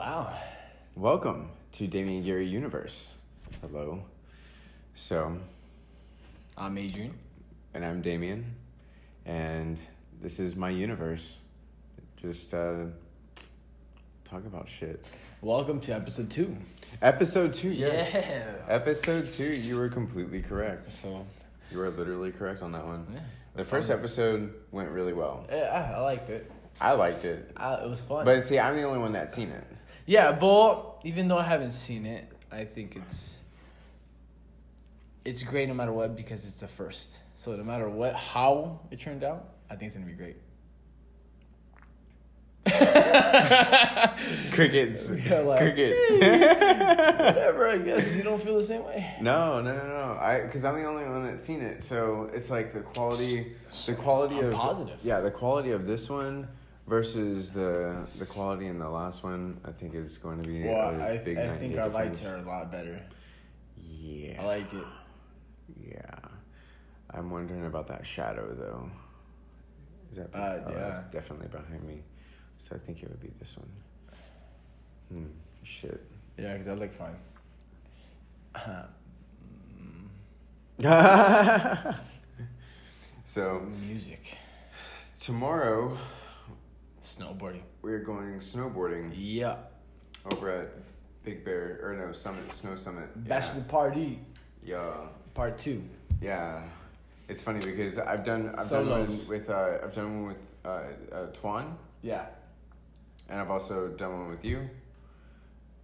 Wow. Welcome to Damian Gerry Universe. Hello. So, I'm Adrian. and I'm Damian, and this is my universe. Just talk about shit. Welcome to episode 2. Episode 2, yes. Yeah. Episode 2, you were completely correct. So, You were literally correct on that one. yeah. The first episode went really well. Yeah, I liked it. I liked it. It was fun. But see, I'm the only one that's seen it. Yeah, but even though I haven't seen it, I think it's great no matter what because it's the first. So no matter how it turned out, I think it's gonna be great. Crickets. Yeah, like, Crickets. Whatever, I guess. You don't feel the same way? No. Because I'm the only one that's seen it. So it's like the quality I'm of positive. Yeah, the quality of this one versus the quality in the last one, I think is going to be I big. I think our lights difference. are a lot better. Yeah. I like it. Yeah. I'm wondering about that shadow though. Is that? Yeah. That's definitely behind me. So I think it would be this one. Shit. Yeah, because I look fine. So Music. tomorrow Snowboarding. we're going snowboarding Yeah. over at Big Bear Snow Summit. Bachelor Party. Yeah. Part 2. Yeah. It's funny because I've done one Solos. with Twan, Yeah. and I've also done one with you.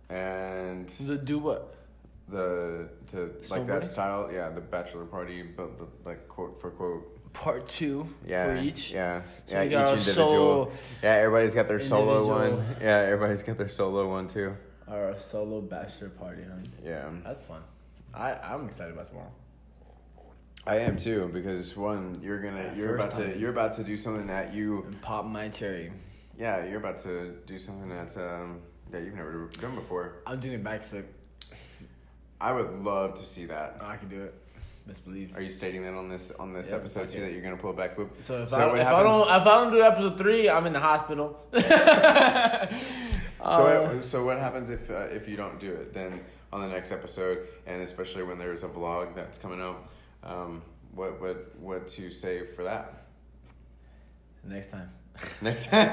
And The do what? the like that Snowboarding? style, yeah, the bachelor party, but like quote for quote. Part 2 Yeah, for each. Yeah, So yeah. we got our Each individual. solo Yeah, everybody's got their solo individual. one. Yeah, everybody's got their solo one too. Our solo bachelor party, huh? Yeah, That's fun. I'm excited about tomorrow. I am too because you're First time. about to do something that you And pop my cherry. yeah you're about to do something that you've never done before. I'm doing a backflip. I would love to see that. I can do it. Best believe. Are you stating that on this Yeah, episode too okay. that you're gonna pull a backflip? So if what I happens- don't do episode 3, I'm in the hospital. So what happens if you don't do it? Then on the next episode, and especially when there's a vlog that's coming out, what to say for that? Next time. Next time,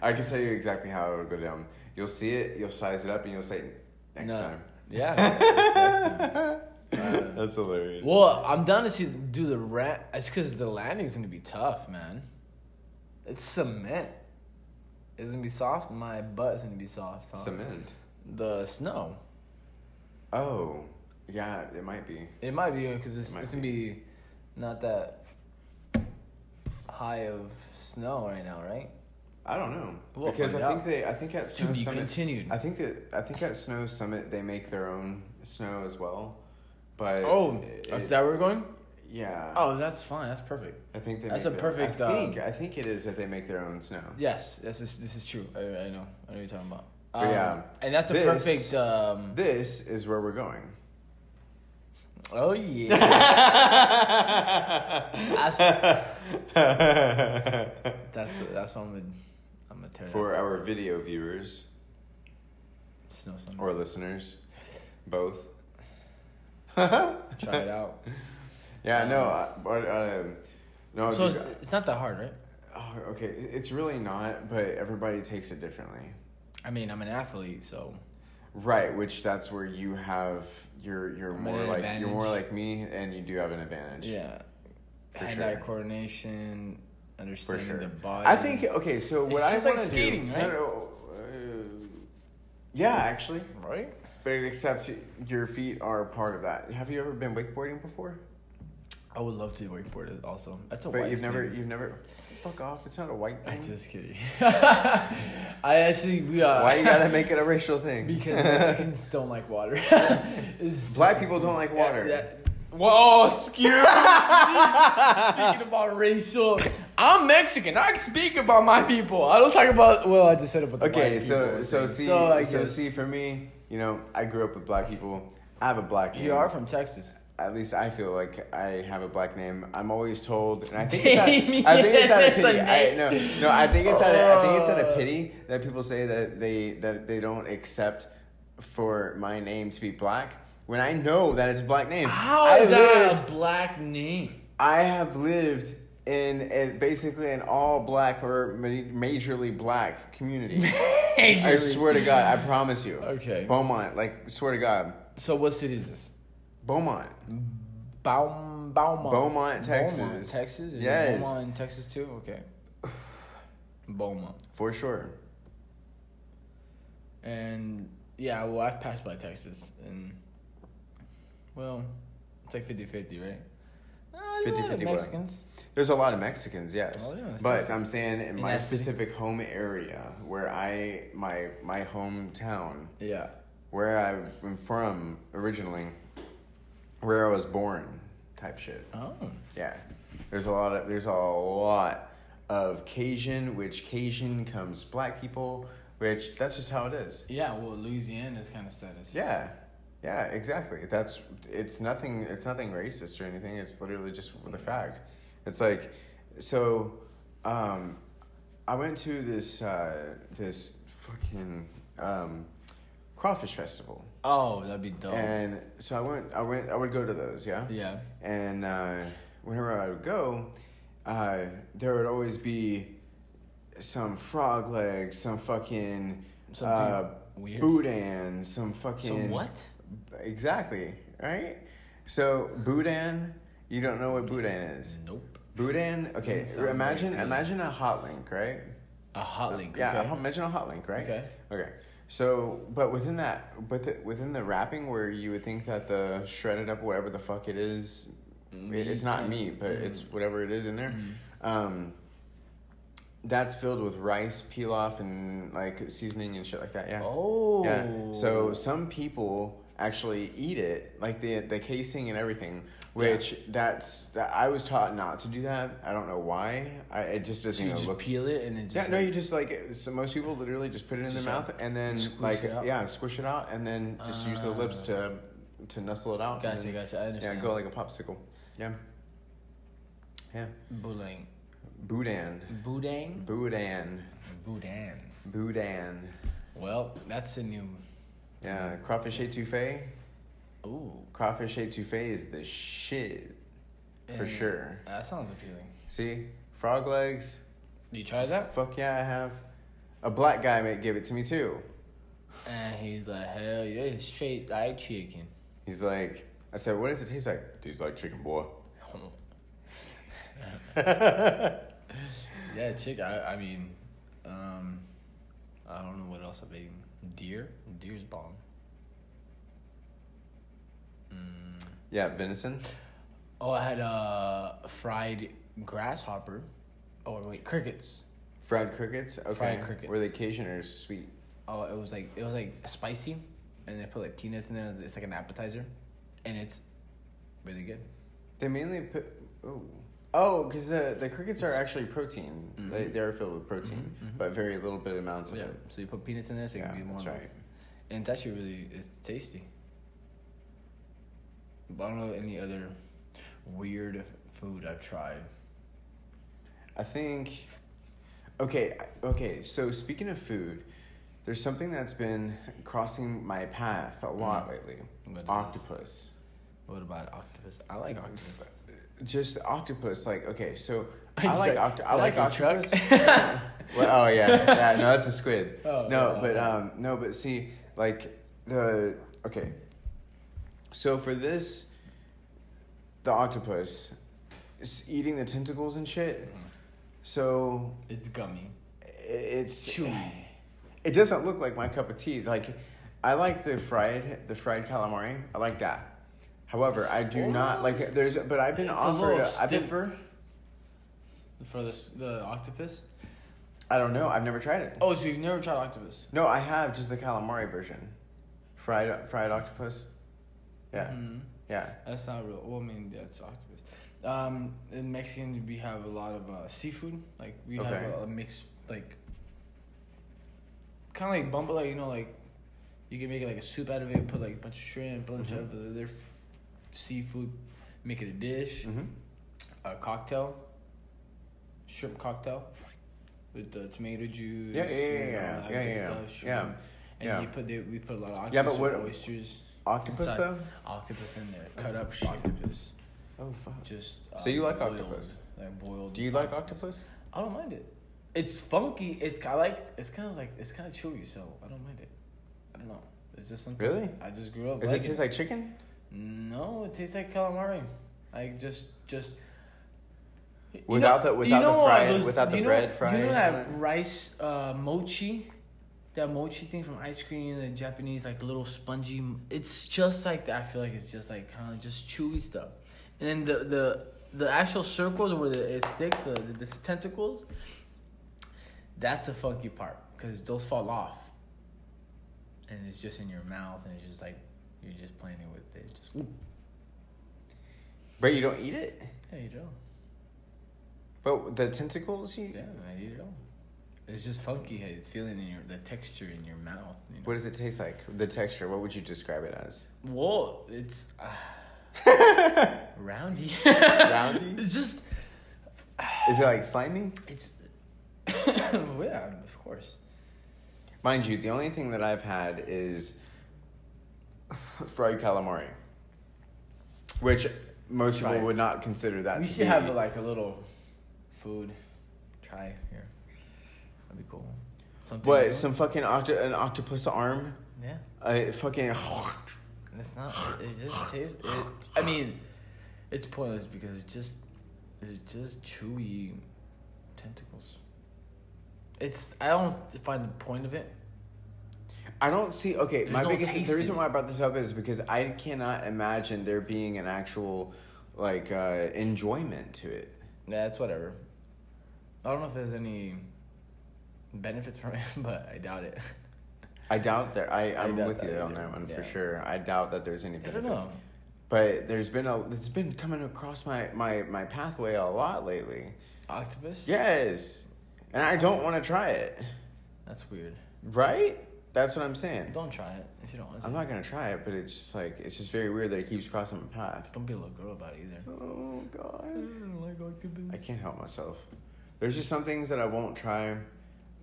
I can tell you exactly how it will go down. You'll see it, you'll size it up, and you'll say next time. Yeah. Next time. That's hilarious. Well, I'm down to do the ramp. It's because the landing's gonna be tough, man. It's cement. It's gonna be soft. My butt's gonna be soft. Huh? Cement. The snow. Oh, yeah, it might be. It might be because it's might gonna be not that high of snow right now, right? I don't know We'll because find I out. think at To Snow be Summit. continued. I think at Snow Summit they make their own snow as well, but Is that where we're going? yeah. Oh, that's fine. That's perfect. I think they. That's make a their- perfect, I think it is that they make their own snow. Yes, this is true. I know. I know what you're talking about. But yeah, and that's a this- perfect. This is where we're going. Oh yeah. that's what I'm gonna tear For our video viewers snow something. or listeners, both. Try it out. Yeah, no. So it's not that hard, right? Oh, okay, it's really not, but everybody takes it differently. I mean, I'm an athlete, so Right, which that's where you have you're I'm more at an like advantage. you're more like me, and you do have an advantage. yeah. For Hand-eye sure. coordination, For understanding sure. the body. I think okay. So what It's I just want like to skating, do, right? yeah, actually, right. but except your feet are part of that. Have you ever been wakeboarding before? I would love to wakeboard it also. That's a But white you've never. thing. Fuck off! It's not a white I'm thing. just kidding. I actually Why you gotta make it a racial thing? because Mexicans don't like water. It's Black just- people don't like water. Whoa, excuse me. Speaking about racial, I'm Mexican. I can speak about my people. I don't talk about. Well, I just said about the Okay, white so people so thing. see So I so guess see for me, I grew up with black people. I have a black name. you are from Texas. at least I feel like I have a black name. I'm always told, and I think it's out of pity. I think it's out of pity that people say that they don't accept for my name to be black when I know that it's a black name. How is that a black name? I have lived in basically an all black or majorly black community. I swear to God, I promise you. Okay. Beaumont, like swear to God. So what city is this? Beaumont. Beaumont, Texas. Beaumont, Texas? Is yes. it Beaumont in Texas too? Okay. Beaumont. For sure. And yeah, well, I've passed by Texas, and well, it's like 50-50, right? 50-50 Mexicans. There's a lot of Mexicans, yes. Oh, yeah, but Texas. I'm saying in my specific home area where my hometown. Yeah. Where I'm from originally, where I was born, type shit. Oh. Yeah. There's a lot of Cajun, which Cajun comes black people, which that's just how it is. Yeah, well, Louisiana is kind of status. Yeah. Yeah, exactly. It's nothing racist or anything. It's literally just the fact. It's like, so, I went to this fucking, crawfish festival. Oh, that'd be dope. And so I would go to those, yeah? Yeah. And, whenever I would go, there would always be some frog legs, some fucking, weird. boudin, some fucking... So what? Exactly, right? So boudin, you don't know what boudin is? Nope. Boudin, okay. Imagine a hot link, right? A hot link. Yeah, okay. imagine a hot link, right? Okay. So, but within that, within the wrapping, where you would think that the shredded up whatever the fuck it is, it's not meat, but it's whatever it is in there. That's filled with rice, pilaf, and like seasoning and shit like that. Yeah. Oh. Yeah. So some people actually eat it, like the casing and everything, which I was taught not to do that. I don't know why. It just doesn't just look. Peel it and it just. Yeah, no, you just so most people literally just put it in their mouth and then squish it out and then just use the lips to nuzzle it out. Gotcha. I understand. Yeah, go like a popsicle. Yeah. Yeah. Boudin. Well, that's a new. Yeah, crawfish étouffée. Ooh. Crawfish étouffée is the shit. For sure. That sounds appealing. See? Frog legs. You tried that? Fuck yeah, I have. A black guy may give it to me too. And he's like, hell yeah, it's straight like chicken. He's like, I said, what does it taste like? Tastes like chicken, boy. Yeah, chicken. I mean, I don't know what else I've eaten. Deer's bomb. Yeah, venison. Oh, I had fried grasshopper. Oh wait, crickets. Fried crickets. Okay. Fried crickets. Were they Cajun or sweet? Oh, it was like spicy, and they put like peanuts in there. It's like an appetizer, and it's really good. They mainly put because the crickets are actually protein. Mm-hmm. They are filled with protein, but very little bit amounts of it. So you put peanuts in there, so it can be more. That's right. And it's actually it's tasty. But I don't know any other weird food I've tried. I think. Okay. So speaking of food, there's something that's been crossing my path a lot lately. Octopus. What about octopus? I like octopus. Just octopus, like okay, so I like octopus. Well, oh yeah, no, that's a squid. No, but see, like okay. So for this, the octopus is eating the tentacles and shit. So it's gummy. It's chewy. It doesn't look like my cup of tea. Like I like the fried calamari. I like that. However, I do not like. But I've been offered. It's a little stiffer for the octopus. I don't know. I've never tried it. Oh, so you've never tried octopus? No, I have just the calamari version. Fried octopus. Yeah, yeah. That's not real. Well, I mean, that's octopus. In Mexican, we have a lot of seafood. Like we have a mix, like kind of like bumble, like like you can make it like a soup out of it. Put like a bunch of shrimp, bunch of their seafood, make it a dish, a cocktail, shrimp cocktail with the tomato juice. Yeah. And we put a lot of octopus but oysters. Octopus inside. though? Octopus in there, cut up octopus. Oh fuck. Just so you like boiled, octopus? Like boiled. Do you like octopus? I don't mind it. It's funky. It's kind of chewy, so I don't mind it. I don't know. It's just something. Really? I just grew up. Does it taste like chicken? No, it tastes like calamari. Like just. Without the bread frying. You know that rice mochi, that mochi thing from ice cream, the Japanese like little spongy. It's just like that. I feel like it's just like kind of just chewy stuff, and then the actual circles where it sticks, the tentacles. That's the funky part because those fall off, and it's just in your mouth, and it's just like you're just playing it with it. Just. But you don't eat it? Yeah, you don't. But the tentacles, Yeah, I eat it all. It's just funky. Hey, it's feeling the texture in your mouth. You know? What does it taste like? The texture. What would you describe it as? Well, it's roundy. Roundy? It's just. Is it like slimy? It's. Yeah, of course. Mind you, the only thing that I've had is fried calamari, which most people would not consider that. We should have like a little food try here. That'd be cool. Something what? Some fucking an octopus arm? Yeah. Fucking. It's not. It just tastes. I mean, it's pointless because it's just chewy tentacles. I don't find the point of it. I don't see. Okay, There's the reason why I brought this up is because I cannot imagine there being an actual like enjoyment to it. Yeah, it's whatever. I don't know if there's any benefits from it, but I doubt it. I doubt there. I'm with you on that one for sure. I doubt that there's any benefits. I don't know. But it's been coming across my pathway a lot lately. Octopus? Yes. And I don't want to try it. That's weird. Right? That's what I'm saying. Don't try it if you don't want to. I'm not going to try it, but it's just very weird that it keeps crossing my path. Don't be a little girl about it either. Oh, God. I don't like octopus. I can't help myself. There's just some things that I won't try.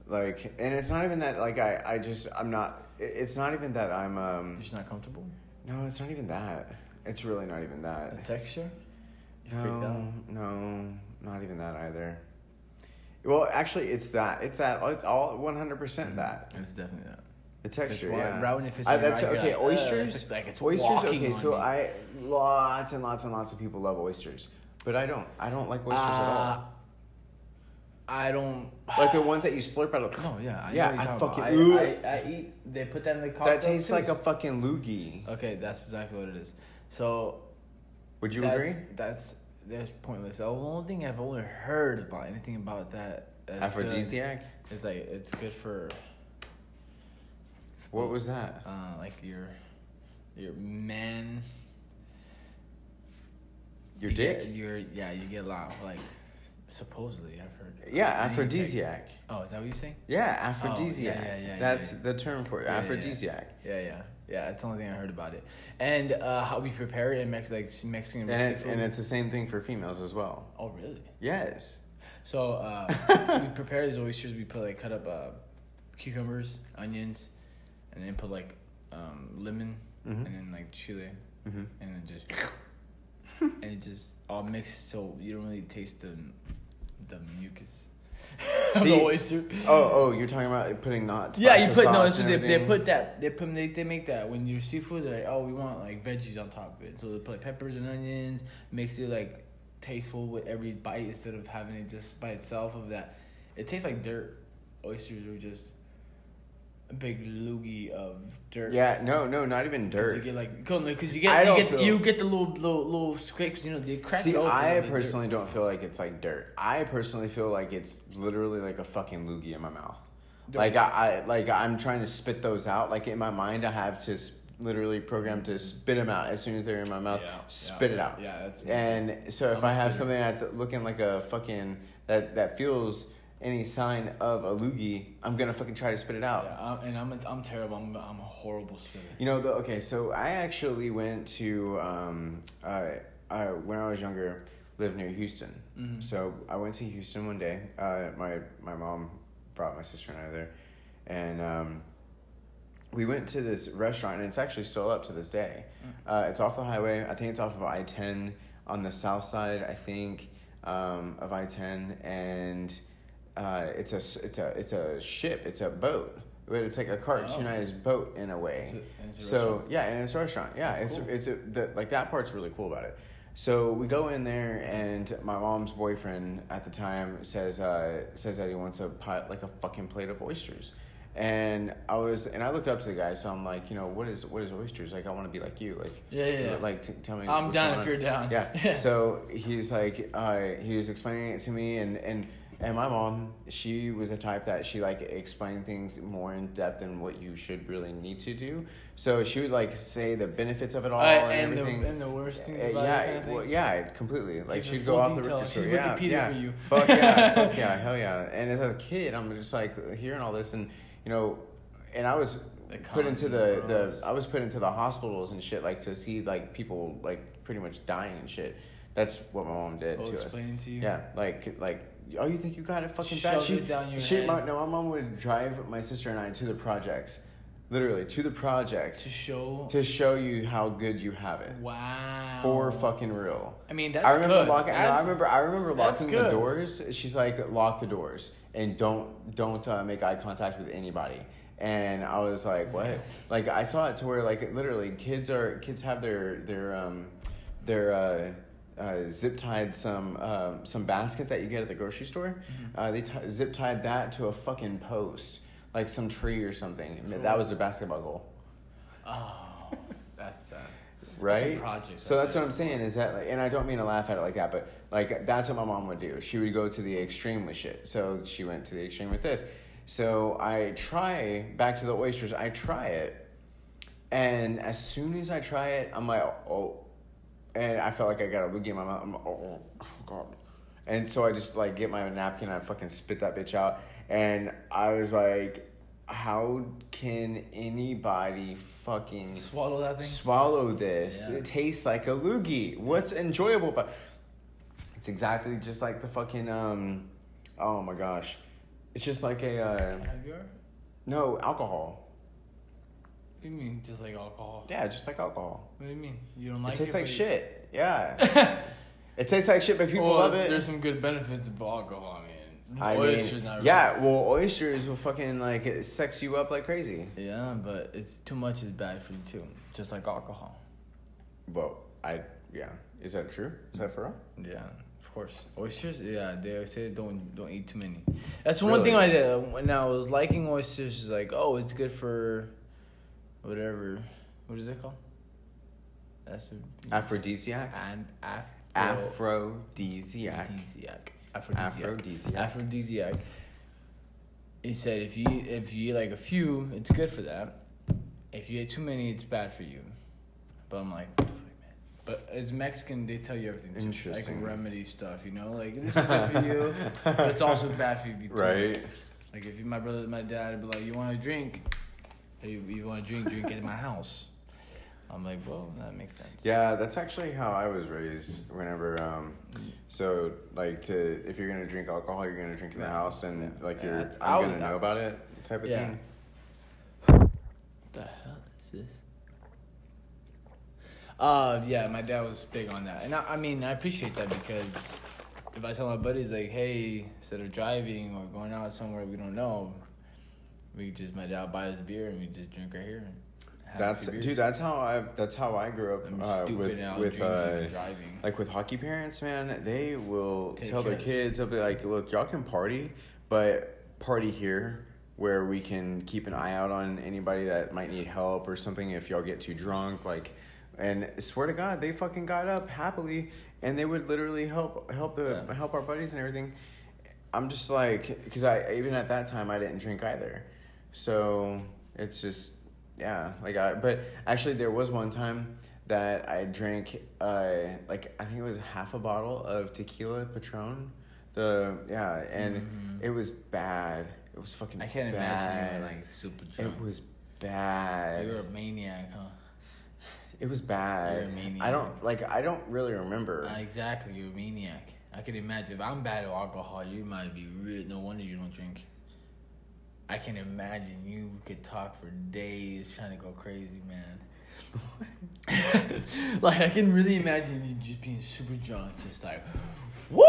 Like, and it's not even that, like, I'm not, it's not even that I'm, You're just not comfortable? No, it's not even that. It's really not even that. The texture? You freaked out? No, not even that either. Well, actually, it's that. It's all 100% that. It's definitely that. The texture, right when it fits that's right, okay. like, Oysters, it's oysters. walking Okay, on so me. lots and lots of people love oysters, but I don't. I don't like oysters at all. I don't like the ones that you slurp out of. No, yeah, I fucking. I eat. They put that in the cocktail. That tastes like a fucking loogie. Okay, that's exactly what it is. So, would you agree? That's pointless. The only thing I've only heard about anything about that aphrodisiac is like it's good for. What was that? Like your man. Your dick? You get a lot of, like, supposedly I've heard. Yeah, aphrodisiac. Oh, is that what you say? Yeah, aphrodisiac. Oh, yeah. That's the term for it. Aphrodisiac. Yeah. That's the only thing I heard about it. And how we prepare it in Mexican seafood. And it's the same thing for females as well. Oh, really? Yes. So we prepare these oysters. We put, like, cut up cucumbers, onions, and then put, like, lemon, and then, like, chile, and then just and it just all mixed, so you don't really taste the mucus of the oyster. Oh, you're talking about putting not. Yeah, you put so they put that they make that when your seafood, they're like, oh, we want like veggies on top of it, so they put like peppers and onions, makes it like tasteful with every bite instead of having it just by itself. Of that, it tastes like dirt. Oysters are just a big loogie of dirt. Yeah, no, not even dirt. You get like because you get the little scrapes. You know, they crack. See, I personally don't feel like it's like dirt. I personally feel like it's literally like a fucking loogie in my mouth. Dirt. Like I'm trying to spit those out. Like in my mind, I have to literally programmed to spit them out as soon as they're in my mouth. Spit it out. Yeah, and so if I have something that's looking like a fucking that feels any sign of a loogie, I'm gonna fucking try to spit it out. Yeah, and I'm terrible. I'm a horrible spitter. You know, okay, so I actually went to when I was younger, lived near Houston. Mm-hmm. So I went to Houston one day. My mom brought my sister and I there, and we went to this restaurant, and it's actually still up to this day. It's off the highway. I think it's off of I-10 on the south side, I think, of I-10, and it's a ship. It's a boat. It's like a cartoonized boat in a way. It's a so restaurant? Yeah, and it's a restaurant. Yeah, That's cool. like that part's really cool about it. So we go in there, and my mom's boyfriend at the time says that he wants a fucking plate of oysters. And I looked up to the guy, so I'm like, you know, what is oysters? Like, I want to be like you, like, yeah. Like, tell me. I'm down if you're down. Yeah. So he's like, he was explaining it to me, and my mom, she was the type that she like explained things more in depth than what you should really need to do. So she would like say the benefits of it all and everything. And the worst things about it. Kind of thing. Well, yeah, completely. Like she'd full go off detail. the She's record. Wikipedia for you. Fuck yeah, hell yeah. And as a kid, I'm just like hearing all this, and you know, and I was put into I was put into the hospitals and shit, like to see like people like pretty much dying and shit. That's what my mom did to us. Explaining to you. Yeah, like. Oh, you think you got it fucking bad? Shove it down your head. My mom would drive my sister and I to the projects. Literally, to the projects. To show you how good you have it. Wow. For fucking real. I mean, that's good. I remember locking the doors. She's like, lock the doors. And don't make eye contact with anybody. And I was like, what? Like, I saw it to where, like, literally, kids have their zip tied some baskets that you get at the grocery store. Mm-hmm. They zip tied that to a fucking post, like some tree or something. Cool. That was their basketball goal. Oh, that's sad. Right? Projects, so that's what I'm saying is that, like, and I don't mean to laugh at it like that, but like that's what my mom would do. She would go to the extreme with shit. So she went to the extreme with this. So back to the oysters. I try it, and as soon as I try it, I'm like, oh. And I felt like I got a loogie in my mouth. I'm like, oh God. And so I just like get my napkin and I fucking spit that bitch out. And I was like, how can anybody fucking swallow that thing? Swallow this? Yeah. It tastes like a loogie. What's enjoyable about it's exactly just like the fucking oh my gosh. It's just like a caviar? No, alcohol. What do you mean, just like alcohol? Yeah, just like alcohol. What do you mean? You don't like it? It tastes like shit. Yeah. It tastes like shit, but people love it. There's some good benefits of alcohol, oysters not really. Yeah, well, oysters will fucking, like, it sex you up like crazy. Yeah, but it's too much is bad for you, too. Just like alcohol. Well, yeah. Is that true? Is that for real? Yeah, of course. Oysters, yeah, they say don't eat too many. That's one thing I did. When I was liking oysters, like, oh, it's good for... whatever. What is it called? Aphrodisiac? Aphrodisiac. Aphrodisiac. He said if you eat like a few, it's good for that. If you eat too many, it's bad for you. But I'm like, what the fuck, man? But as Mexican, they tell you everything too. Interesting. Like remedy stuff, you know? Like, this is good for you, but it's also bad for you too. Right. Like, if my brother, my dad would be like, you want to drink? You want to drink it in my house. I'm like, well, that makes sense. Yeah, that's actually how I was raised. Whenever, so like if you're gonna drink alcohol, you're gonna drink in the house, and like I'm gonna know about it, type of thing. What the hell is this? Yeah, my dad was big on that, and I mean, I appreciate that because if I tell my buddies like, hey, instead of driving or going out somewhere we don't know. My dad buys beer and we just drink right here. That's how I grew up with driving. Like with hockey parents, man, they will tell their kids, they'll be like, look, y'all can party, but party here where we can keep an eye out on anybody that might need help or something if y'all get too drunk, like, and swear to God, they fucking got up happily and they would literally help our buddies and everything. I'm just like, because even at that time I didn't drink either. So it's just, yeah, but actually there was one time that I drank, I think it was half a bottle of tequila Patron It was bad. It was fucking bad. I can't imagine you were like super drunk. It was bad. You were a maniac, huh? It was bad. You're a maniac. I don't really remember. Exactly, you're a maniac. I can imagine. If I'm bad at alcohol, you might be real. No wonder you don't drink. I can imagine you could talk for days trying to go crazy, man. Like, I can really imagine you just being super drunk, just like, woo!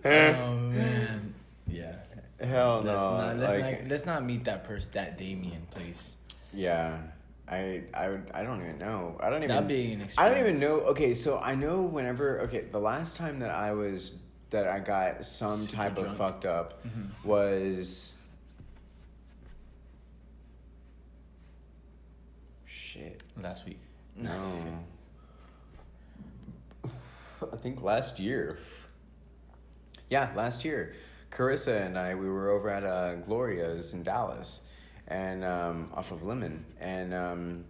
Oh, man. Yeah. Hell no. Let's not meet that person, that Damian, please. Yeah. I don't even know. That'd be an experience. I don't even know. Okay, so I know the last time that I got some super type drunk. Of fucked up was shit. Last week. No. I think last year. Yeah, last year. Carissa and I, we were over at Gloria's in Dallas, and off of Lemon, and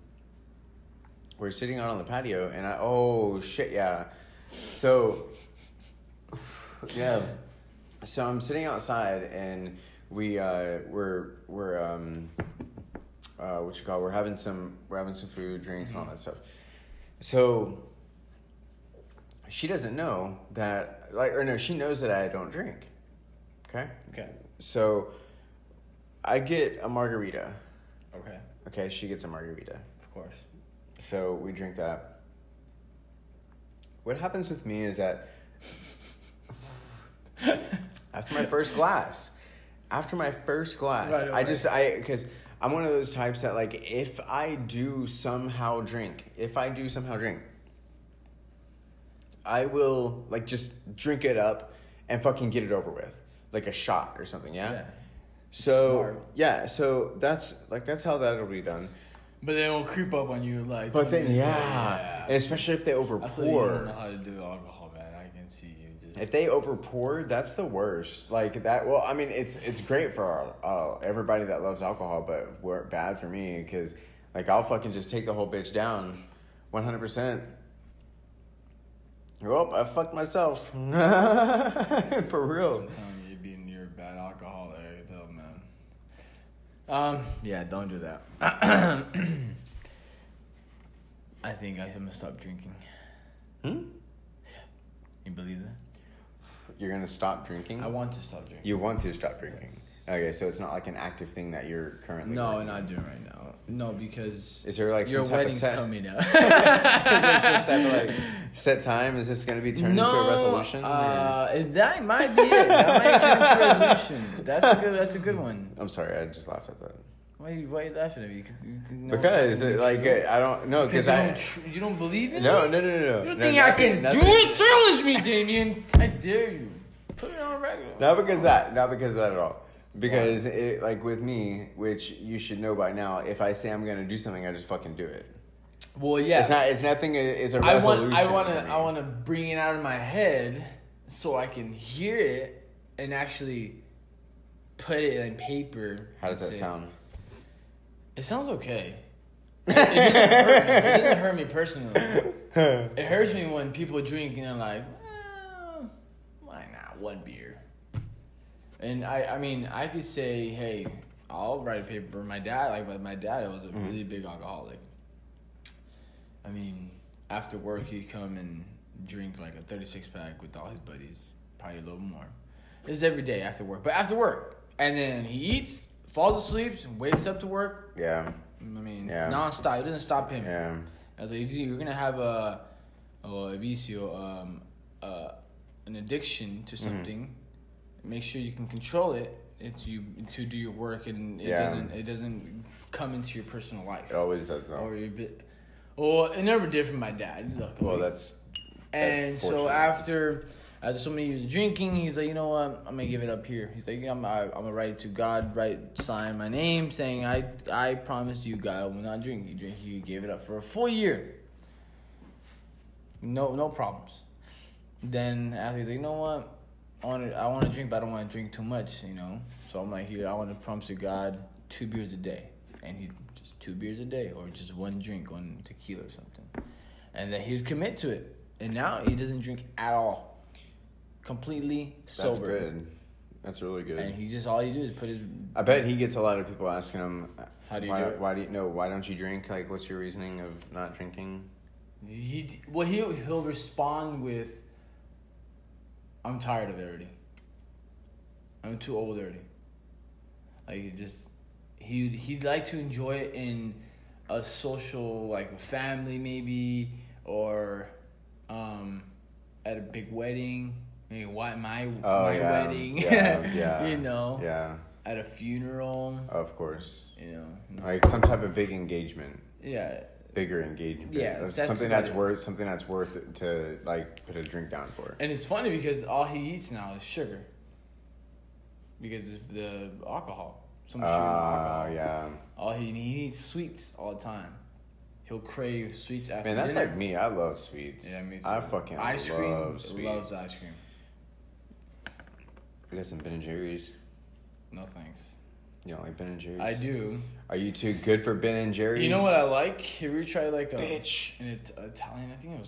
we're sitting out on the patio, and so I'm sitting outside, and we're having some food, drinks, and all that stuff. So she doesn't know that, she knows that I don't drink. Okay. So I get a margarita. Okay, she gets a margarita. Of course. So we drink that. What happens with me is that after my first glass, right, because I'm one of those types that, like, if I do somehow drink, I will, like, just drink it up and fucking get it over with. Like a shot or something, yeah? So, smart. Yeah, so that's how that'll be done. But they will creep up on you, like... But then, and especially if they overpour. That's why you don't know how to do alcohol, man. I can see you just... If they overpour, that's the worst. Like, that... Well, I mean, it's great for everybody that loves alcohol, but bad for me, because, like, I'll fucking just take the whole bitch down 100%. Oh, I fucked myself. For real. I'm telling you, you're a bad alcoholic, I can tell, man. Yeah, don't do that. I think I'm gonna stop drinking. Yeah. You believe that? You're gonna stop drinking? I want to stop drinking. You want to stop drinking? Yes. Okay, so it's not like an active thing that you're currently doing? Not doing right now. No, because is there like your some type wedding's of coming up. Is there some type of like set time? Is this going to be turned into a resolution? That might be it. That might turn into a resolution. That's a good one. I'm sorry, I just laughed at that. Why are you laughing at me? Because I don't know, because you don't believe in it? No. You don't think I can do it? Challenge me, Damian. I dare you. Put it on regular. Not because of that at all. Because it, like with me, which you should know by now, if I say I'm gonna do something, I just fucking do it. Well, yeah. It's nothing. It's a resolution. I want to bring it out of my head so I can hear it and actually put it in paper. How does that sound? It sounds okay. It doesn't hurt me personally. It hurts me when people drink and they're like, why not one beer? And I mean, I could say, hey, I'll write a paper. My dad was a really big alcoholic. I mean, after work, he'd come and drink like a 36-pack with all his buddies, probably a little more. This is every day after work. But after work, and then he eats, falls asleep, and wakes up to work. Yeah. I mean, nonstop. It doesn't stop him. Yeah. I was like, if you're gonna have a vicio, an addiction to something, make sure you can control it to do your work, and it doesn't come into your personal life. It always does, though. Or you're a bit. Well, it never did for my dad. Luckily. Well, and so after so many years of drinking, he's like, you know what? I'm gonna give it up here. He's like, I'm gonna write it to God, sign my name, saying I promise you, God, I will not drink. He gave it up for a full year. No problems. Then after he's like, you know what? I want to drink, but I don't want to drink too much, you know. So I'm like, here, I want to promise to God 2 beers a day, and he just 2 beers a day, or just one drink, one tequila or something, and then he'd commit to it. And now he doesn't drink at all. Completely sober. That's good. That's really good. And he just, all he do is put his... I bet he gets a lot of people asking him, how do you do it? Why don't you drink? Like, what's your reasoning of not drinking? He'll respond with, I'm tired of it already. I'm too old already. Like, he'd like to enjoy it in a social, like a family maybe, or at a big wedding. Maybe my wedding. Yeah. You know. Yeah. At a funeral. Of course. You know. Like some type of big engagement. Yeah. Bigger engagement. Yeah. That's something that's worth it to like put a drink down for. And it's funny because all he eats now is sugar. Because of the alcohol. So much sugar in alcohol. Yeah. All he eats sweets all the time. He'll crave sweets after Man, that's dinner. like me. I love sweets. Yeah, me too. I fucking ice love cream. sweets. Loves ice cream. We got some Ben & Jerry's. No thanks. You don't like Ben & Jerry's? I do. Are you too good for Ben & Jerry's? You know what I like? Have you ever tried like a... Bitch. An Italian, I forget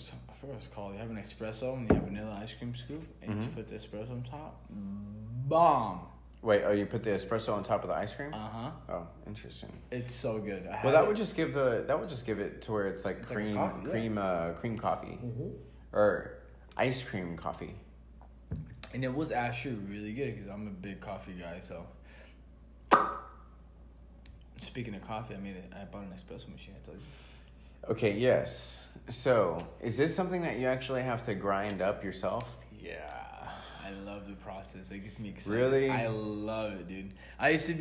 what it's called. You have an espresso and you have vanilla ice cream scoop and you just put the espresso on top. Bomb. Wait, you put the espresso on top of the ice cream? Uh-huh. Oh, interesting. It's so good. That would just give it to where it's like cream coffee. Mm-hmm. Or ice cream coffee. And it was actually really good because I'm a big coffee guy, so... Speaking of coffee, I bought an espresso machine, I told you. Okay, yes. So, is this something that you actually have to grind up yourself? Yeah, I love the process. It gets me excited. Really? I love it, dude. I used to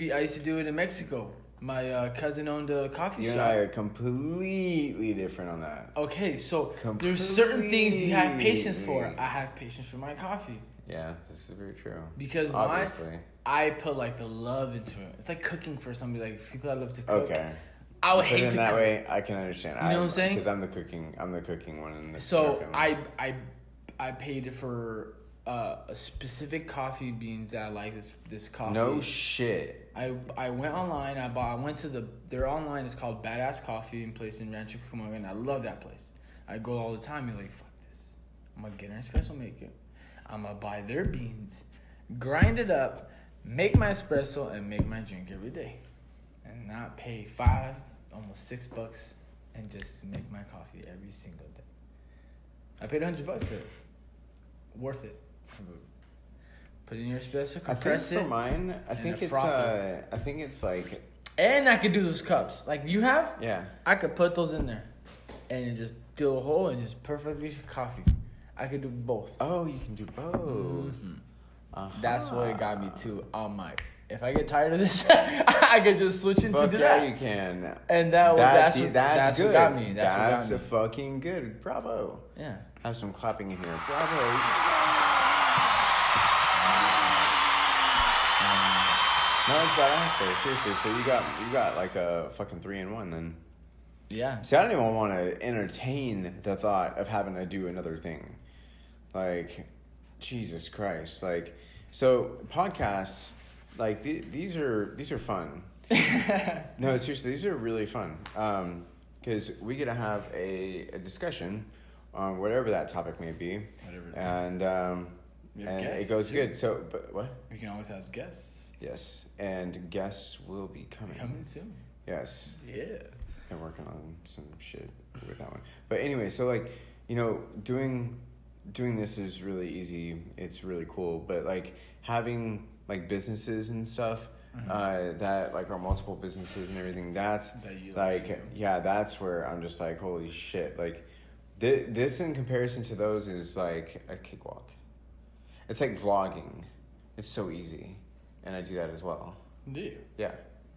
do it in Mexico. My cousin owned a coffee shop. You and I are completely different on that. Okay, so there's certain things you have patience for. I have patience for my coffee. Yeah, this is very true. Because obviously, I put like the love into it. It's like cooking for somebody, like people that love to cook. Okay. I would hate in to that cook. way, I can understand. You know what I'm saying? Because I'm the cooking one in this. So I paid for a specific coffee beans that I like. This coffee. No shit. I went online. I went to their online. It's called Badass Coffee, and place in Rancho Cucamonga, and I love that place. I go all the time. You're like, fuck this. I'm gonna get an espresso maker. I'm gonna buy their beans, grind it up, make my espresso, and make my drink every day, and not pay $5, almost $6, and just make my coffee every single day. I paid $100 for it. Worth it. Put it in your espresso, compress it. For mine, I think it's like. And I could do those cups, like you have. Yeah. I could put those in there, and just do a hole and just perfectly coffee. I could do both. Oh, you can do both. Mm-hmm. Uh-huh. That's what it got me too. I'm like, if I get tired of this, I could just switch into that. Yeah, you can. And that's what got me. That's a fucking good. Bravo. Yeah. Have some clapping in here. Bravo. No, it's badass though. Seriously. So you got like a fucking 3-in-1 then. Yeah. See, I don't even want to entertain the thought of having to do another thing. Like, Jesus Christ. Like, so podcasts, like these are fun. No, seriously, these are really fun. Because we get to have a discussion on whatever that topic may be. Whatever it is. And it goes good. So, but what? We can always have guests. Yes, and guests will be coming. Coming soon. Yes. Yeah. I'm working on some shit with that one. But anyway, so like, you know, doing this is really easy. It's really cool. But like having like businesses and stuff, that like are multiple businesses and everything, that's that's where I'm just like, holy shit. Like this in comparison to those is like a cakewalk. It's like vlogging. It's so easy. And I do that as well. Do you? Yeah.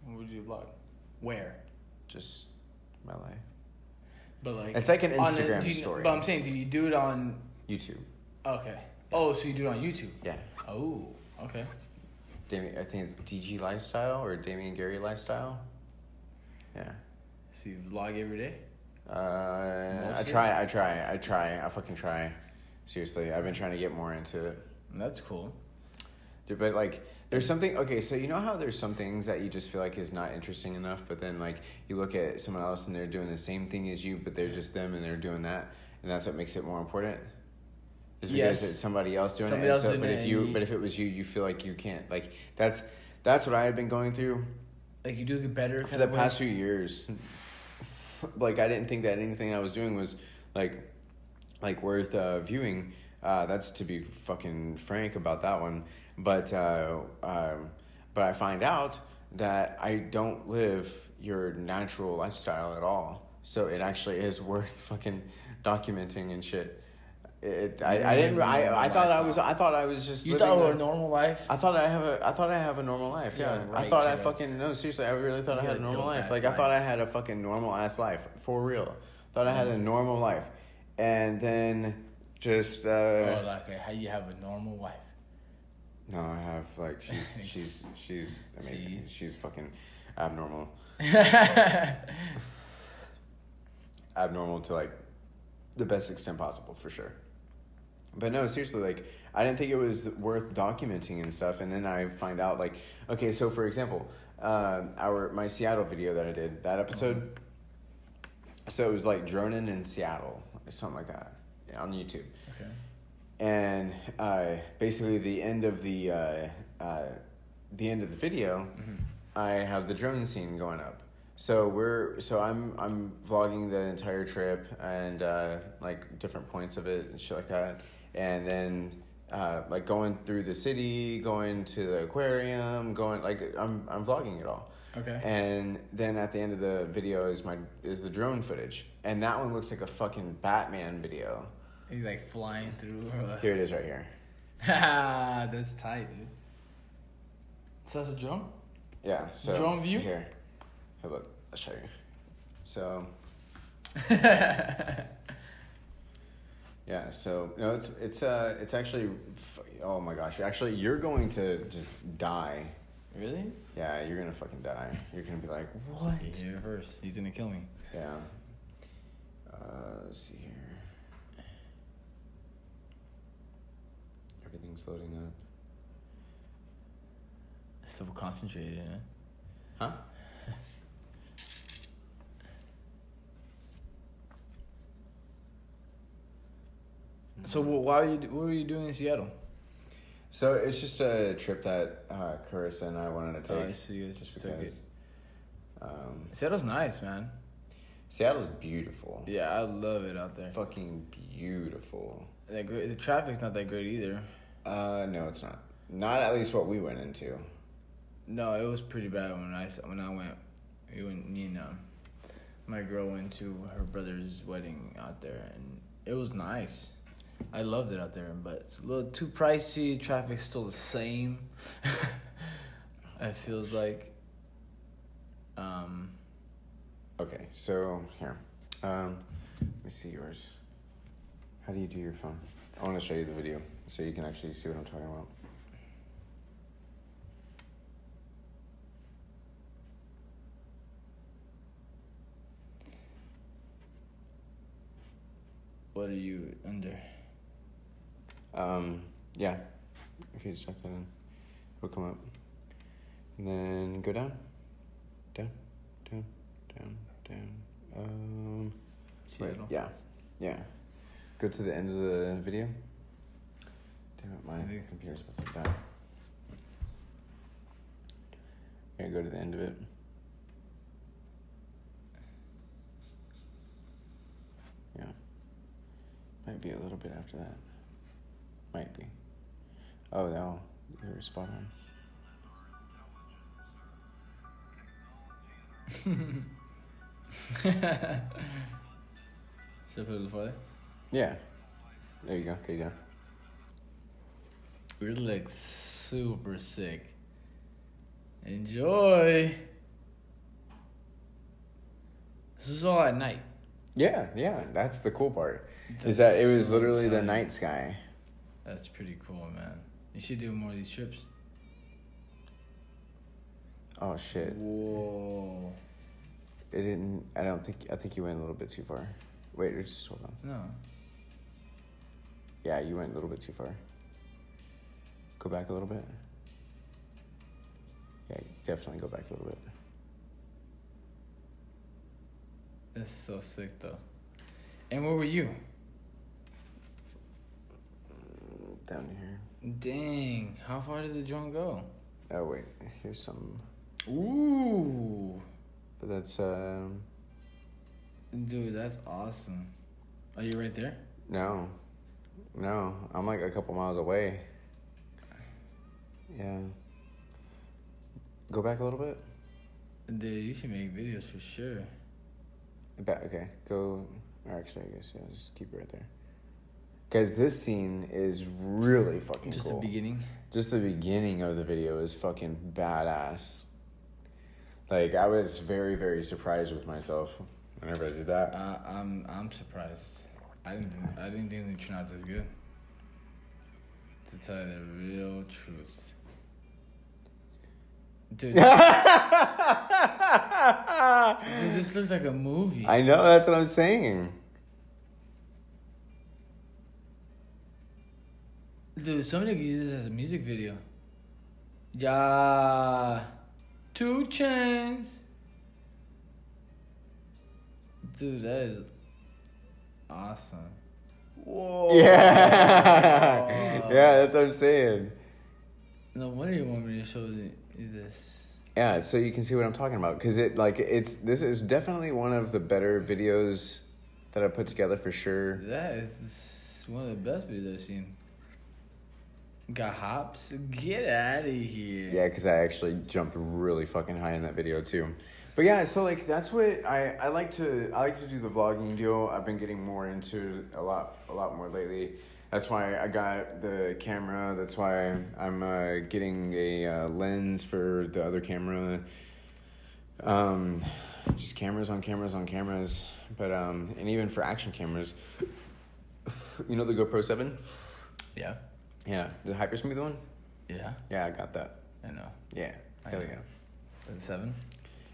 What do you vlog? Where? Just my life. But like it's like an Instagram story. But I'm saying, do you do it on YouTube? Okay. Oh, so you do it on YouTube? Yeah. Oh, okay. I think it's DG Lifestyle or Damian Gerry Lifestyle. Yeah. So you vlog every day? I fucking try. Seriously, I've been trying to get more into it. That's cool. Dude, but like, there's something, okay, so you know how there's some things that you just feel like is not interesting enough, but then like, you look at someone else and they're doing the same thing as you, but they're just them and they're doing that, and that's what makes it more important. Is because Yes. it's somebody else doing Somebody it. else So, doing but it, if you, and but if it was you, you feel like you can't. Like that's what I had been going through Like you do it better for the past few years. Like I didn't think that anything I was doing was like worth viewing. That's to be fucking frank about that one. But I find out that I don't live your natural lifestyle at all. So it actually is worth fucking documenting and shit. I thought I was just. You living thought it was a normal life? I thought I have a normal life. Yeah, right, I thought I kiddo. fucking no. Seriously, I really thought I You had a had a normal life. dope-ass Like I life. thought I had a fucking normal ass life for real. Thought I had a normal life, and then just. Like how you have a normal wife? No, I have like she's amazing. See? She's fucking abnormal. Abnormal to like the best extent possible for sure. But no, seriously, like I didn't think it was worth documenting and stuff, and then I find out like, okay, so for example, my Seattle video that I did, that episode, so it was like droning in Seattle or something like that, on YouTube. Okay. And basically the end of the video, I have the drone scene going up. So I'm vlogging the entire trip and like different points of it and shit like that, and then like going through the city, going to the aquarium, going like I'm vlogging it all. Okay. And then at the end of the video is the drone footage, and that one looks like a fucking Batman video. He's like flying through. Here it is right here. That's tight, dude. So that's a drone? Yeah. So drone view? Here. Hey, look. I'll show you. So. Yeah. So no, it's actually. Oh my gosh! Actually, you're going to just die. Really? Yeah, you're gonna fucking die. You're gonna be like, what? You hear it first. He's gonna kill me. Yeah. Let's see here. Everything's loading up. So concentrated, yeah. Huh? So what were you doing in Seattle? So it's just a trip that Carissa and I wanted to take. Oh, I see. You guys just took it. Seattle's Seattle's nice, man. Seattle's beautiful. Yeah, I love it out there. Fucking beautiful. The traffic's not that great either. No, it's not. Not at least what we went into. No, it was pretty bad when I went. Me and my girl went to her brother's wedding out there, and it was nice. I loved it out there, but it's a little too pricey. Traffic's still the same. It feels like. Okay, so here. Let me see yours. How do you do your phone? I want to show you the video so you can actually see what I'm talking about. What are you under? Yeah. If you just type that in, it'll come up. And then go down. Down. Wait, Seattle. yeah. Go to the end of the video. Damn it, my computer's about to die. Yeah, go to the end of it. Yeah. Might be a little bit after that. Might be. Oh, no. You're spot on. Should I put it before that? Yeah. There you go. Okay, yeah. It looks super sick. Enjoy. This is all at night. Yeah. That's the cool part. Is that it was so literally the tight. night sky. That's pretty cool, man. You should do more of these trips. Oh, shit. Whoa. It didn't. I think you went a little bit too far. Wait, just hold on. No. Yeah, you went a little bit too far. Go back a little bit. Yeah, definitely go back a little bit. That's so sick, though. And where were you? down here. Dang, how far does the drone go? Oh wait, here's some. Ooh. But that's Dude, that's awesome. Are you right there? No, I'm like a couple miles away. Yeah. Go back a little bit. Dude, you should make videos for sure. Back, okay. Go. Or actually, I guess, yeah, just keep it right there. Because this scene is really fucking Just cool. the beginning? Just the beginning of the video is fucking badass. Like, I was very, very surprised with myself whenever I did that. I'm surprised. I didn't think they turned out this good. To tell you the real truth. Dude, dude, this looks like a movie. I know, that's what I'm saying. Dude, somebody could use this as a music video. Yeah. 2 Chainz. Dude, that is awesome. Whoa. Yeah. Yeah, that's what I'm saying. No wonder you want me to show this. Yeah, so you can see what I'm talking about. Because this is definitely one of the better videos that I put together for sure. That is one of the best videos I've seen. Got hops? Get out of here. Yeah, because I actually jumped really fucking high in that video too. But yeah, so like that's what I like to do the vlogging deal. I've been getting more into a lot more lately. That's why I got the camera. That's why I'm getting a lens for the other camera. Just cameras on cameras on cameras. But and even for action cameras, you know the GoPro 7? Yeah. Yeah, the hyper smooth one. Yeah. Yeah, I got that. I know. Yeah, hell yeah. The 7?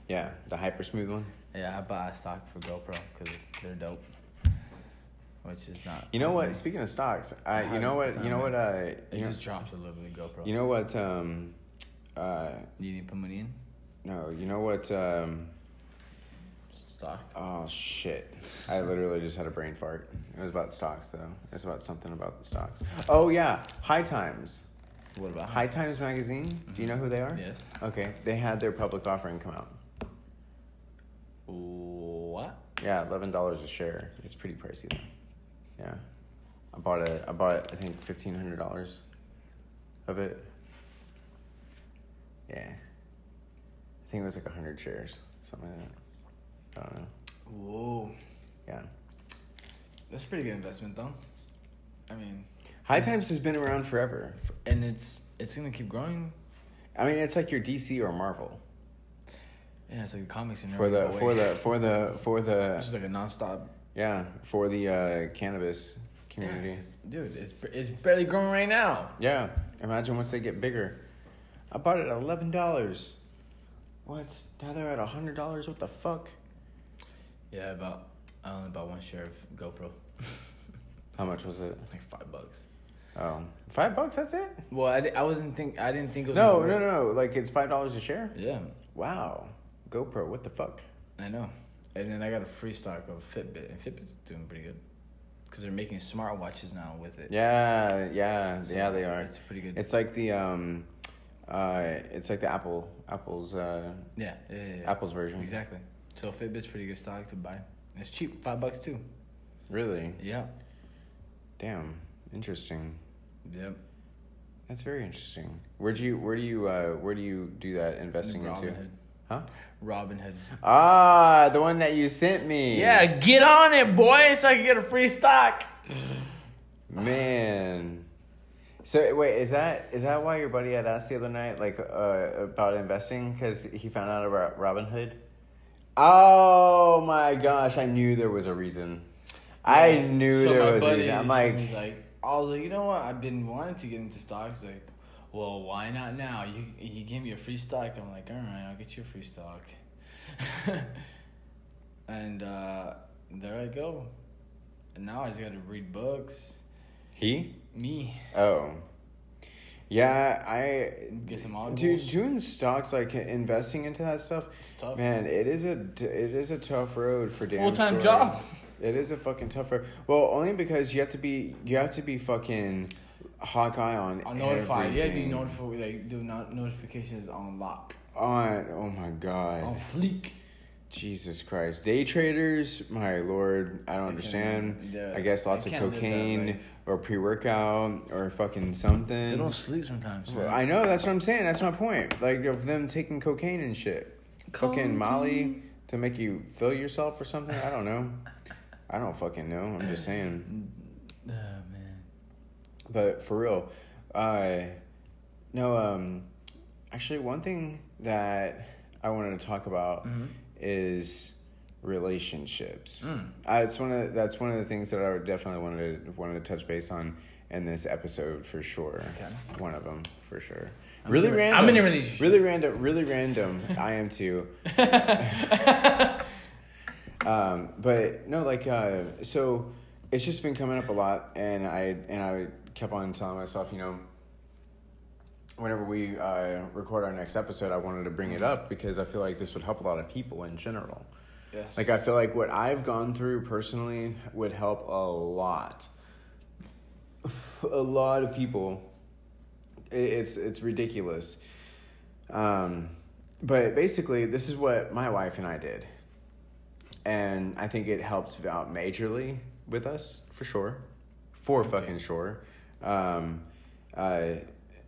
Yeah, the hyper smooth one. Yeah, I buy stock for GoPro because they're dope. Which is not. You know what? Speaking of stocks, you know what? It just dropped a little bit. GoPro. You know what? You need to put money in. No, you know what? Stock. Oh shit! I literally just had a brain fart. It was about stocks though. It's about something about the stocks. Oh yeah, High Times. What about High Times magazine? Mm-hmm. Do you know who they are? Yes. Okay, they had their public offering come out. What? Yeah, $11 a share. It's pretty pricey though. Yeah, I bought I think $1,500 of it. Yeah, I think it was like 100 shares, something like that. I don't know. Whoa. Yeah. That's a pretty good investment, though. I mean, High Times has been around forever, and it's gonna keep growing. I mean, it's like your DC or Marvel. Yeah, it's like comics and for the just like a nonstop. Yeah, for the cannabis community. Yeah, dude, it's barely growing right now. Yeah, imagine once they get bigger. I bought it at $11. What? Now they're at $100. What the fuck? Yeah, I only bought one share of GoPro. How much was it? Like $5. Oh, $5? That's it? Well, I didn't think it was. No. Like it's $5 a share. Yeah. Wow. GoPro. What the fuck? I know. And then I got a free stock of Fitbit, and Fitbit's doing pretty good because they're making smartwatches now with it. Yeah, So yeah, they are. It's pretty good. It's like the Apple's Yeah. Apple's version. Exactly. So Fitbit's pretty good stock to buy. And it's cheap, $5 too. Really? Yeah. Damn. Interesting. Yep. That's very interesting. Where do you do that investing into? Robinhood. Huh? Robinhood. Ah, the one that you sent me. Yeah, get on it, boy, so I can get a free stock. Man. So wait, is that why your buddy had asked the other night, like, about investing? Because he found out about Robinhood. Oh my gosh, I knew there was a reason. Yeah, I knew there was a reason. I'm like, I was like, you know what? I've been wanting to get into stocks. Like, well, why not now? You gave me a free stock. I'm like, all right, I'll get you a free stock. And there I go. And now I just got to read books. Me. Oh. Yeah, I get some audibles. Dude, doing stocks, like investing into that stuff, it's tough. Man, it is a tough road for damn full-time job. It is a fucking tough road. Well, only because you have to be fucking hawk eye on notified. Yeah, be everything. notified. Like do not notifications on lock. Oh my god. On fleek. Jesus Christ. Day traders, my lord, I don't understand. I guess lots of cocaine or pre-workout or fucking something. They don't sleep sometimes. Well, I know, that's what I'm saying. That's my point. Like, of them taking cocaine and shit. Fucking Molly to make you feel yourself or something. I don't know. I don't fucking know. I'm just saying. Oh, man. But for real, actually, one thing that I wanted to talk about is relationships. That's one of the things that I would definitely wanted to touch base on in this episode for sure. Okay. One of them for sure. I'm in a relationship. Really random. I am too. But no, like so it's just been coming up a lot, and I kept on telling myself, you know, whenever we record our next episode, I wanted to bring it up because I feel like this would help a lot of people in general. Yes. Like, I feel like what I've gone through personally would help a lot. A lot of people. It's ridiculous. But basically, this is what my wife and I did. And I think it helped out majorly with us, for sure. Fucking sure.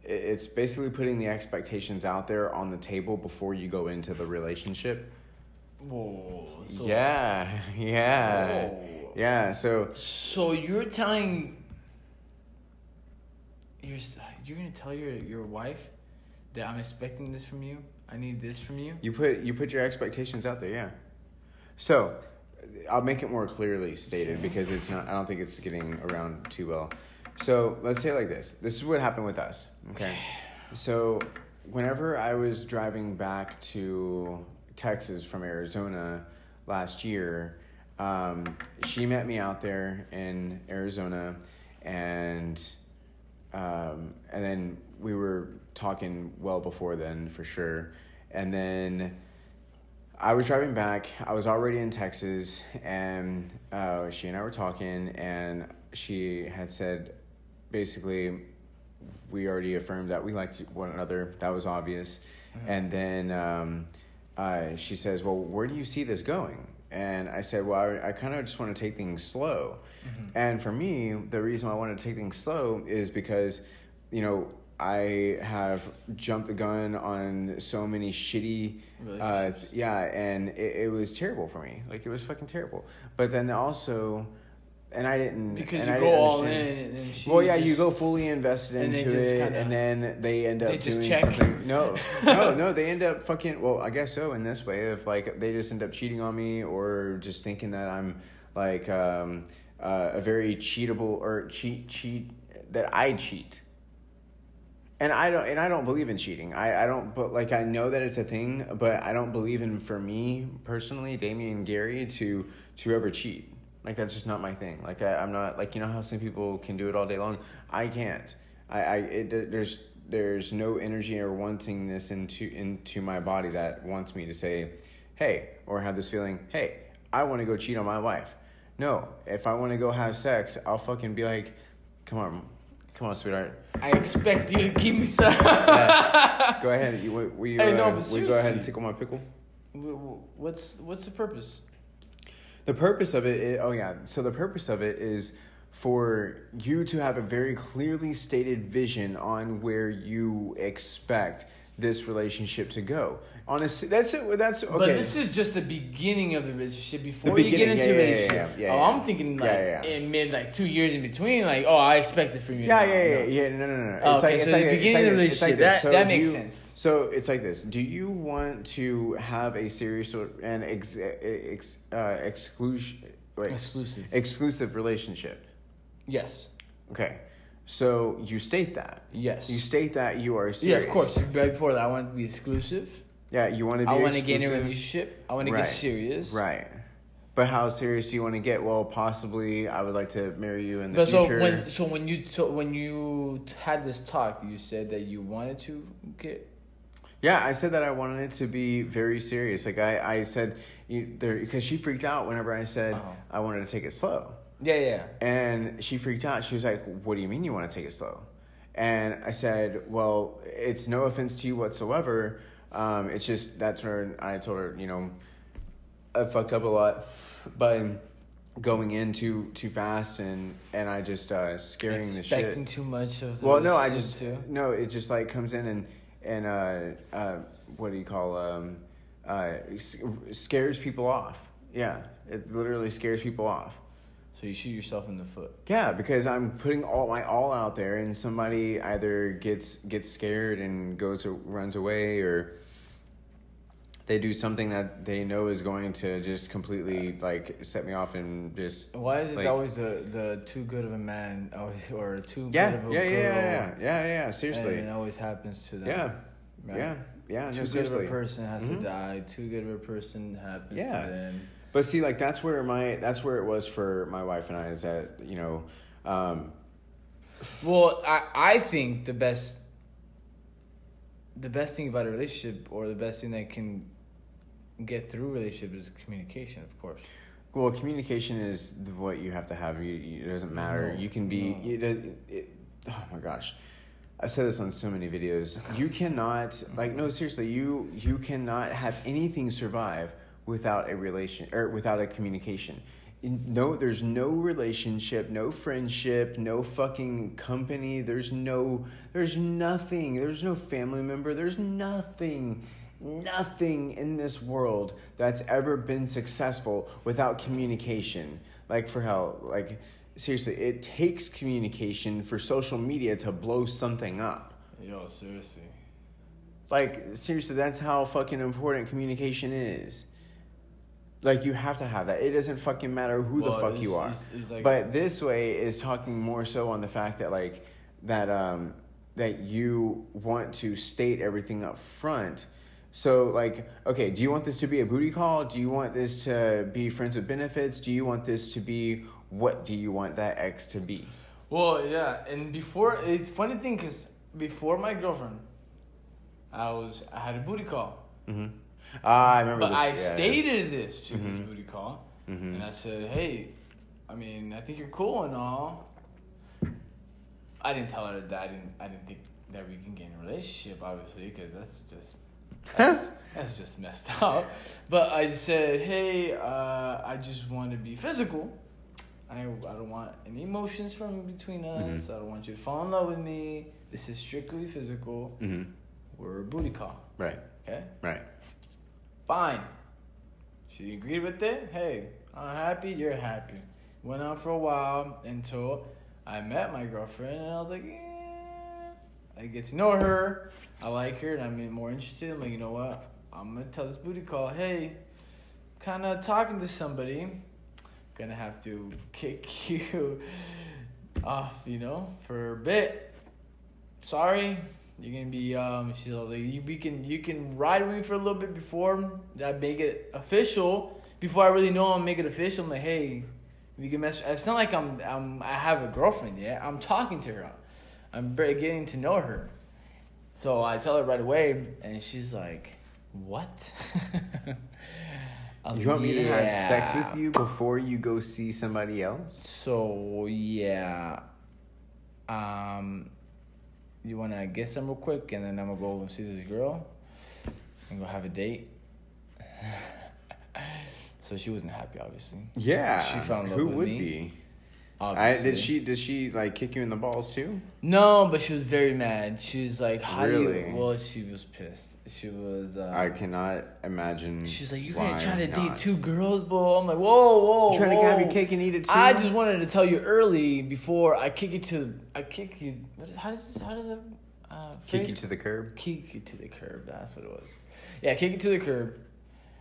It's basically putting the expectations out there on the table before you go into the relationship. Whoa. Yeah. Whoa. Yeah, so you're telling... You're going to tell your wife that I'm expecting this from you? I need this from you? You put your expectations out there, yeah. So, I'll make it more clearly stated because it's not... I don't think it's getting around too well. So, let's say it like this. This is what happened with us, okay? So, whenever I was driving back to Texas from Arizona last year, she met me out there in Arizona, and then we were talking well before then, for sure. And then I was driving back. I was already in Texas, and she and I were talking, and she had said... Basically, we already affirmed that we liked one another. That was obvious. Mm-hmm. And then she says, well, where do you see this going? And I said, well, I kind of just want to take things slow. Mm-hmm. And for me, the reason I wanted to take things slow is because, you know, I have jumped the gun on so many shitty relationships. And it was terrible for me. Like, it was fucking terrible. But then also... And I didn't... Because you go all in and she... Well, yeah, you go fully invested into it, and then they end up doing something... No, they end up fucking... Well, I guess so, in this way, if, like, they just end up cheating on me, or just thinking that I'm, like, a very cheatable, or that I cheat. And I don't believe in cheating. I don't... But, like, I know that it's a thing, but I don't believe in, for me, personally, Damian Gerry, to ever cheat. Like, that's just not my thing. Like, I'm not... Like, you know how some people can do it all day long? I can't. There's no energy or wantingness into my body that wants me to say, hey, or have this feeling, hey, I want to go cheat on my wife. No. If I want to go have sex, I'll fucking be like, come on, sweetheart. I expect you to give me some... Yeah. Go ahead. Will you go ahead and tickle my pickle? What's the purpose? The purpose of it so the purpose of it is for you to have a very clearly stated vision on where you expect this relationship to go. Honestly, that's it. That's okay. But this is just the beginning of the relationship. Before you get into the relationship, I'm thinking like in mid, like 2 years in between. Like, I expect it from you. No. It's okay, so the beginning of the relationship, that makes sense. So it's like this. Do you want to have a serious and exclusive relationship? Yes. Okay. So you state that. Yes. You state that you are serious. Yeah, of course. Right before that, I want to be exclusive. Yeah, you want to be exclusive. I want to get in a relationship. I want to get serious. Right. But how serious do you want to get? Well, possibly I would like to marry you in the future. So when you had this talk, you said that you wanted to get... Yeah, I said that I wanted it to be very serious. Like I said, because she freaked out whenever I said I wanted to take it slow. Yeah. And she freaked out. She was like, "What do you mean you want to take it slow?" And I said, well, it's no offense to you whatsoever. It's just, that's where I told her, you know, I fucked up a lot by going in too fast and I just scaring the shit. Expecting too much of the no, it just like comes in and what do you call scares people off. Yeah, it literally scares people off. So you shoot yourself in the foot. Yeah, because I'm putting all out there, and somebody either gets scared and runs away, or they do something that they know is going to just completely like set me off and just. Why is it always the too good of a man always or too good of a girl? Yeah. Seriously, and it always happens to them. Yeah, right? yeah. Too good of a person has to die. Too good of a person happens to them. But see, like that's where it was for my wife and I, is that, you know. Well, I think the best thing about a relationship, or the best thing that can get through a relationship, is communication, of course. Well, communication is what you have to have. It doesn't matter. You can be. Oh my gosh. I said this on so many videos. You cannot, like, no, seriously, you cannot have anything survive without a relation or without a communication. No, there's no relationship, no friendship, no fucking company. There's nothing. There's no family member. There's nothing in this world that's ever been successful without communication. Like, for hell, like, seriously, it takes communication for social media to blow something up. Yo, seriously. Like, seriously, that's how fucking important communication is. Like, you have to have that. It doesn't fucking matter who the fuck you are. It's like, but this way is talking more so on the fact that, like, that you want to state everything up front. So, like, okay, do you want this to be a booty call? Do you want this to be friends with benefits? Do you want this to be, what do you want that ex to be? Well, yeah, and it's funny thing, because before my girlfriend, I had a booty call. Mm-hmm. I remember but this. I stated this to this booty call, and I said, hey, I mean, I think you're cool and all. I didn't tell her that I didn't think that we can get in a relationship, obviously, because that's just messed up. But I said, hey, I just want to be physical. I don't want any emotions from between us. I don't want you to fall in love with me. This is strictly physical. We're a booty call. Right. Okay? Right. Fine. She agreed with it. Hey, I'm happy, you're happy. Went on for a while until I met my girlfriend, and I was like, I get to know her. I like her, and I'm more interested. I'm like, you know what? I'm going to tell this booty call, hey, kind of talking to somebody. Gonna have to kick you off, for a bit. Sorry. You're gonna be she's like, you can ride with me for a little bit before I make it official. Before I really know I'm make it official, I'm like, hey, we can mess. It's not like I have a girlfriend yet. I'm talking to her. I'm getting to know her. So I tell her right away, and she's like, what? You want me to have sex with you before you go see somebody else? So yeah. You want to get some real quick, and then I'm going to go see this girl and go have a date? So she wasn't happy, obviously. Yeah. She fell in love with me. Who would be? Obviously. Did she like kick you in the balls too? No, but she was very mad. She was like, how really? do you... Well, she was pissed. She was... I cannot imagine. She's like, you're going to try to date two girls, bro? I'm like, whoa. You're trying to have your cake and eat it too? I just wanted to tell you early before I kick you... How does it... kick you to the curb? Kick you to the curb. That's what it was. Yeah, kick you to the curb.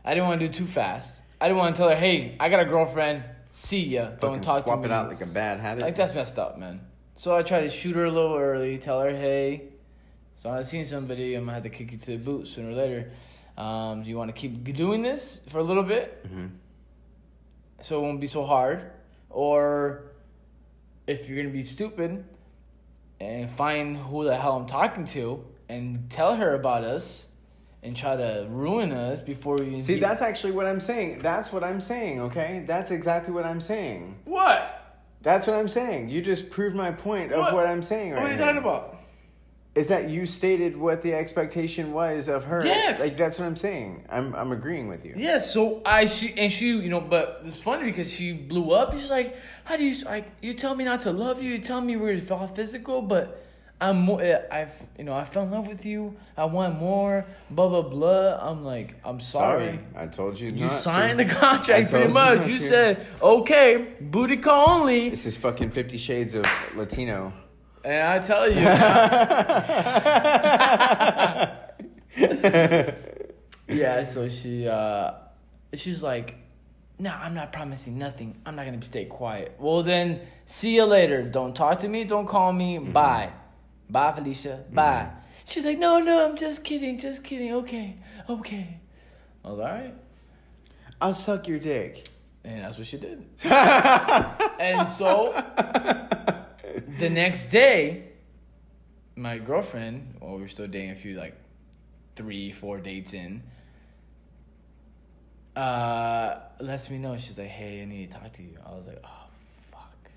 I didn't want to do it too fast. I didn't want to tell her, hey, I got a girlfriend. See ya. Don't talk to me. Swap it out like a bad habit. Like, that's messed up, man. So I tried to shoot her a little early. Tell her, hey, so I'm seeing somebody. I'm going to have to kick you to the boot sooner or later. Do you want to keep doing this for a little bit? So it won't be so hard. Or if you're going to be stupid and find who the hell I'm talking to and tell her about us and try to ruin us before we... See, that's actually what I'm saying. That's what I'm saying, okay? That's exactly what I'm saying. What? That's what I'm saying. You just proved my point of what I'm saying right now. What are you talking about? is that you stated what the expectation was of her. Yes. Like, that's what I'm saying. I'm agreeing with you. Yes, so she, but it's funny because she blew up. She's like, how do you, like, you tell me not to love you, you tell me we're all physical, but I'm more, I fell in love with you, I want more, blah, blah, blah. I'm like, I'm sorry. I told you You signed the contract pretty much. You to. said, okay, booty call only. This is fucking 50 Shades of Latino. And I tell you. Yeah, so she's like, no, I'm not promising nothing. I'm not going to stay quiet. Well, then, see you later. Don't talk to me. Don't call me. Mm-hmm. Bye. Bye, Felicia. Bye. Mm-hmm. She's like, no, I'm just kidding. Okay. I was all right. I'll suck your dick. And that's what she did. And so, the next day, my girlfriend, we were still dating a few, like, 3-4 dates in, lets me know. She's like, hey, I need to talk to you. I was like, oh, fuck.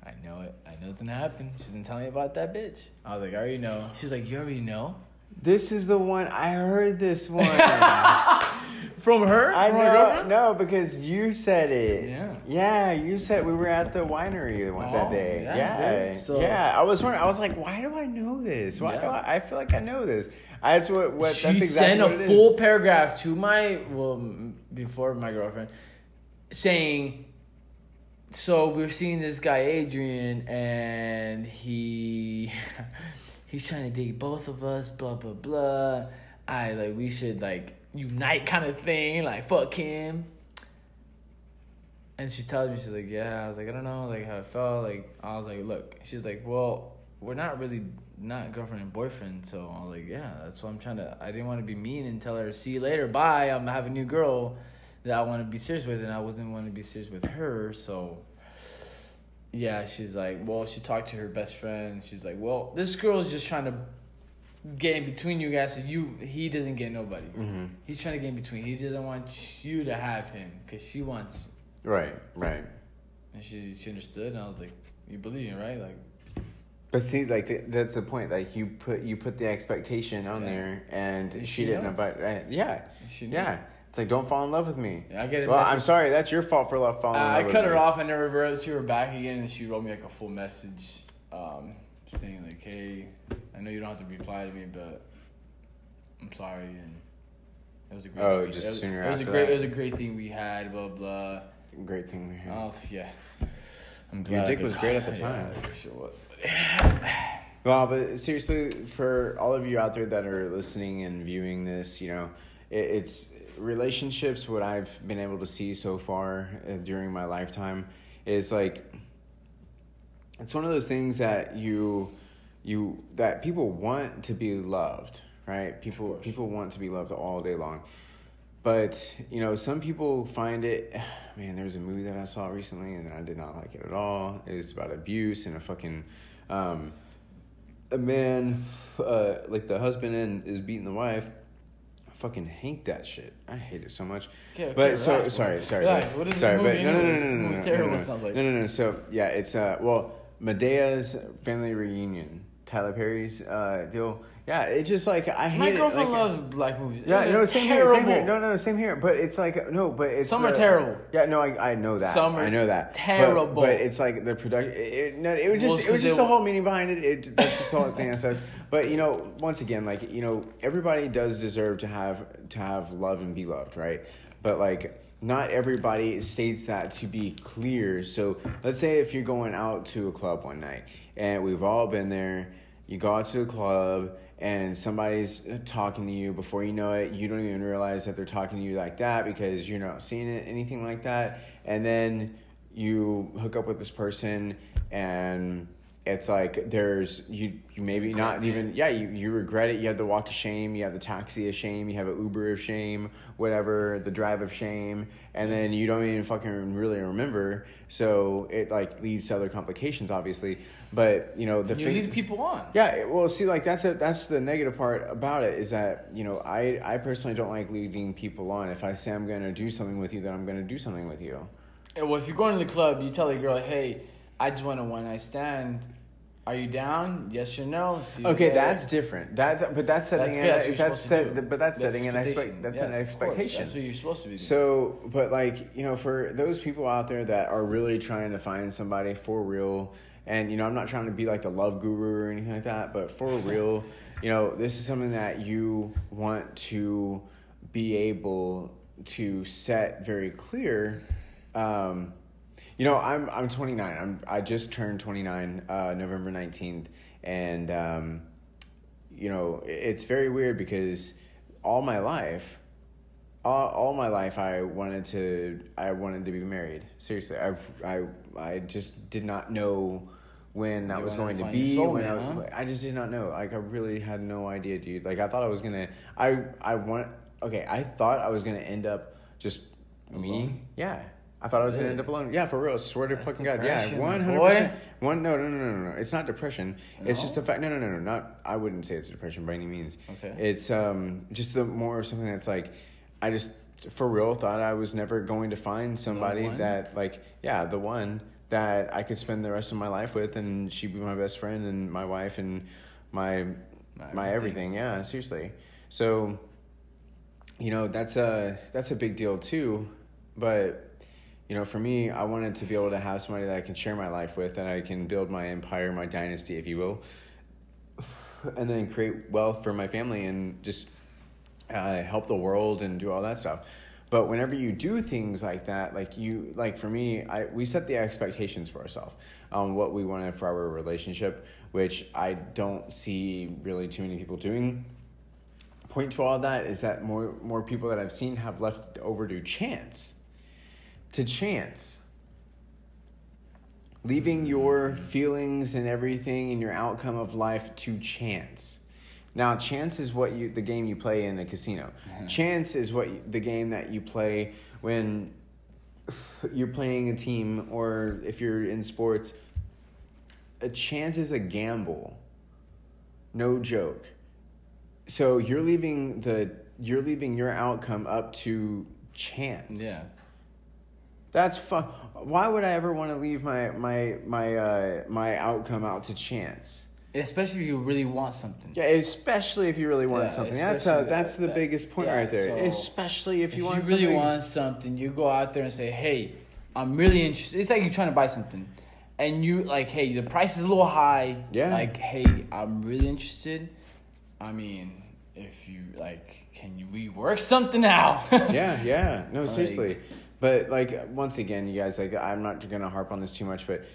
I know it. I know it's gonna happen. She's gonna tell me about that bitch. I was like, I already know. She's like, you already know? This is the one. I heard this one. From her? I know. No, because you said it. Yeah. Yeah, you said we were at the winery that day. Yeah. I was wondering. I was like, why do I know this? Why do I feel like I know this? That's what. She that's exactly sent what a it full is. paragraph to before my girlfriend, saying, so we're seeing this guy Adrian, and he's trying to date both of us, blah blah blah. We should unite kind of thing, like fuck him. And she tells me, she's like, yeah. I was like, I don't know, like how it felt. Like I was like, look. She's like, well, we're not really not girlfriend and boyfriend. So I was like, yeah, that's what I'm trying to. I didn't want to be mean and tell her, see you later, bye. I'm gonna have a new girl that I want to be serious with, and I wasn't want to be serious with her. So yeah, she's like, well, she talked to her best friend. She's like, well, this girl's just trying to get in between you guys, so he doesn't get nobody. Mm-hmm. He's trying to get in between. He doesn't want you to have him because she wants you. Right. And she understood, and I was like, you believe me, right? Like, but see, like that's the point. Like you put the expectation on there, and she didn't abide. Right? Yeah. It's like, don't fall in love with me. Yeah, I get it. Well, I'm sorry. That's your fault for falling in love with me. I cut her off. I never reverted to her back again, and she wrote me like a full message, saying like, hey, I know you don't have to reply to me, but I'm sorry. And it was a great. Oh, just sooner after that. It was a great thing we had. Blah blah. Great thing we had. Oh yeah. I'm glad your dick was great at the time. Yeah, for sure was. Well, but seriously, for all of you out there that are listening and viewing this, it's relationships. What I've been able to see so far during my lifetime is like, it's one of those things that that people want to be loved, right? People want to be loved all day long. But, some people find it, man, there was a movie that I saw recently and I did not like it at all. It was about abuse and a fucking, a man, like the husband is beating the wife. I fucking hate that shit. I hate it so much. Okay, but so, relax, sorry. Relax. What is this movie? No. It's terrible. It sounds like. No. So, yeah, it's, Medea's Family Reunion. Tyler Perry's deal. Yeah, it's just like I hate it. My girlfriend loves black movies. Yeah, same here. No, same here. But it's like some are terrible. Yeah, no, I know that. I know that. Terrible. But it's like the production. It was just the whole meaning behind it. That's just the whole thing that says. But once again, everybody does deserve to have love and be loved, right? But not everybody states that to be clear. So let's say if you're going out to a club one night, and we've all been there. You go out to a club and somebody's talking to you. Before you know it, you don't even realize that they're talking to you like that because you're not seeing anything like that. And then you hook up with this person and it's like you maybe not even, you regret it. You have the walk of shame. You have the taxi of shame. You have an Uber of shame, whatever, the drive of shame. And then you don't even fucking really remember. So it leads to other complications, obviously. But you lead people on. Yeah, well, see, that's the negative part about it is that I personally don't like leading people on. If I say I'm gonna do something with you, then I'm gonna do something with you. Well, if you're going to the club, you tell the girl, hey, I just want a one night stand. Are you down? Yes or no? Okay, that's different. That's setting that's an expectation. That's an expectation. That's what you're supposed to be doing. So, but like, you know, for those people out there that are really trying to find somebody for real, and you know, I'm not trying to be like the love guru or anything like that, but for real, you know, this is something that you want to be able to set very clear. You know, I'm 29. I just turned 29 November 19th, and you know, it's very weird because all my life I wanted to be married. Seriously, I just did not know when that was going to be. I just did not know. Like, I really had no idea, dude. Like, I thought I was gonna. I thought I was gonna end up just alone? Me. Yeah. I thought I was going to end up alone. Yeah, for real. Swear to fucking God. Yeah, 100%. No. It's not depression. No? It's just the fact. No. Not. I wouldn't say it's depression by any means. Okay. It's just the more something that's like, I just for real thought I was never going to find somebody that like, yeah, the one that I could spend the rest of my life with, and she'd be my best friend and my wife and my everything. Yeah, seriously. So, you know, that's a big deal too, but. You know, for me, I wanted to be able to have somebody that I can share my life with, and I can build my empire, my dynasty, if you will, and then create wealth for my family and just help the world and do all that stuff. But whenever you do things like that, like for me, we set the expectations for ourselves on what we wanted for our relationship, which I don't see really too many people doing. Point to all of that is that more people that I've seen have left over to chance. Leaving your feelings and everything and your outcome of life to chance. Now, chance is the game you play in a casino. Mm-hmm. Chance is the game that you play when you're playing a team, or if you're in sports. A chance is a gamble. No joke. So you're leaving your outcome up to chance. Yeah. That's fun. Why would I ever want to leave my outcome out to chance? Especially if you really want something. Yeah, especially if you really want something. That's the biggest point right there. So especially if you want something. If you really want something, you go out there and say, "Hey, I'm really interested." It's like you're trying to buy something, and you like, "Hey, the price is a little high." Yeah. Like, "Hey, I'm really interested. I mean, if you like, we work something out?" Yeah. No, seriously. But, like, once again, you guys, like, I'm not going to harp on this too much, but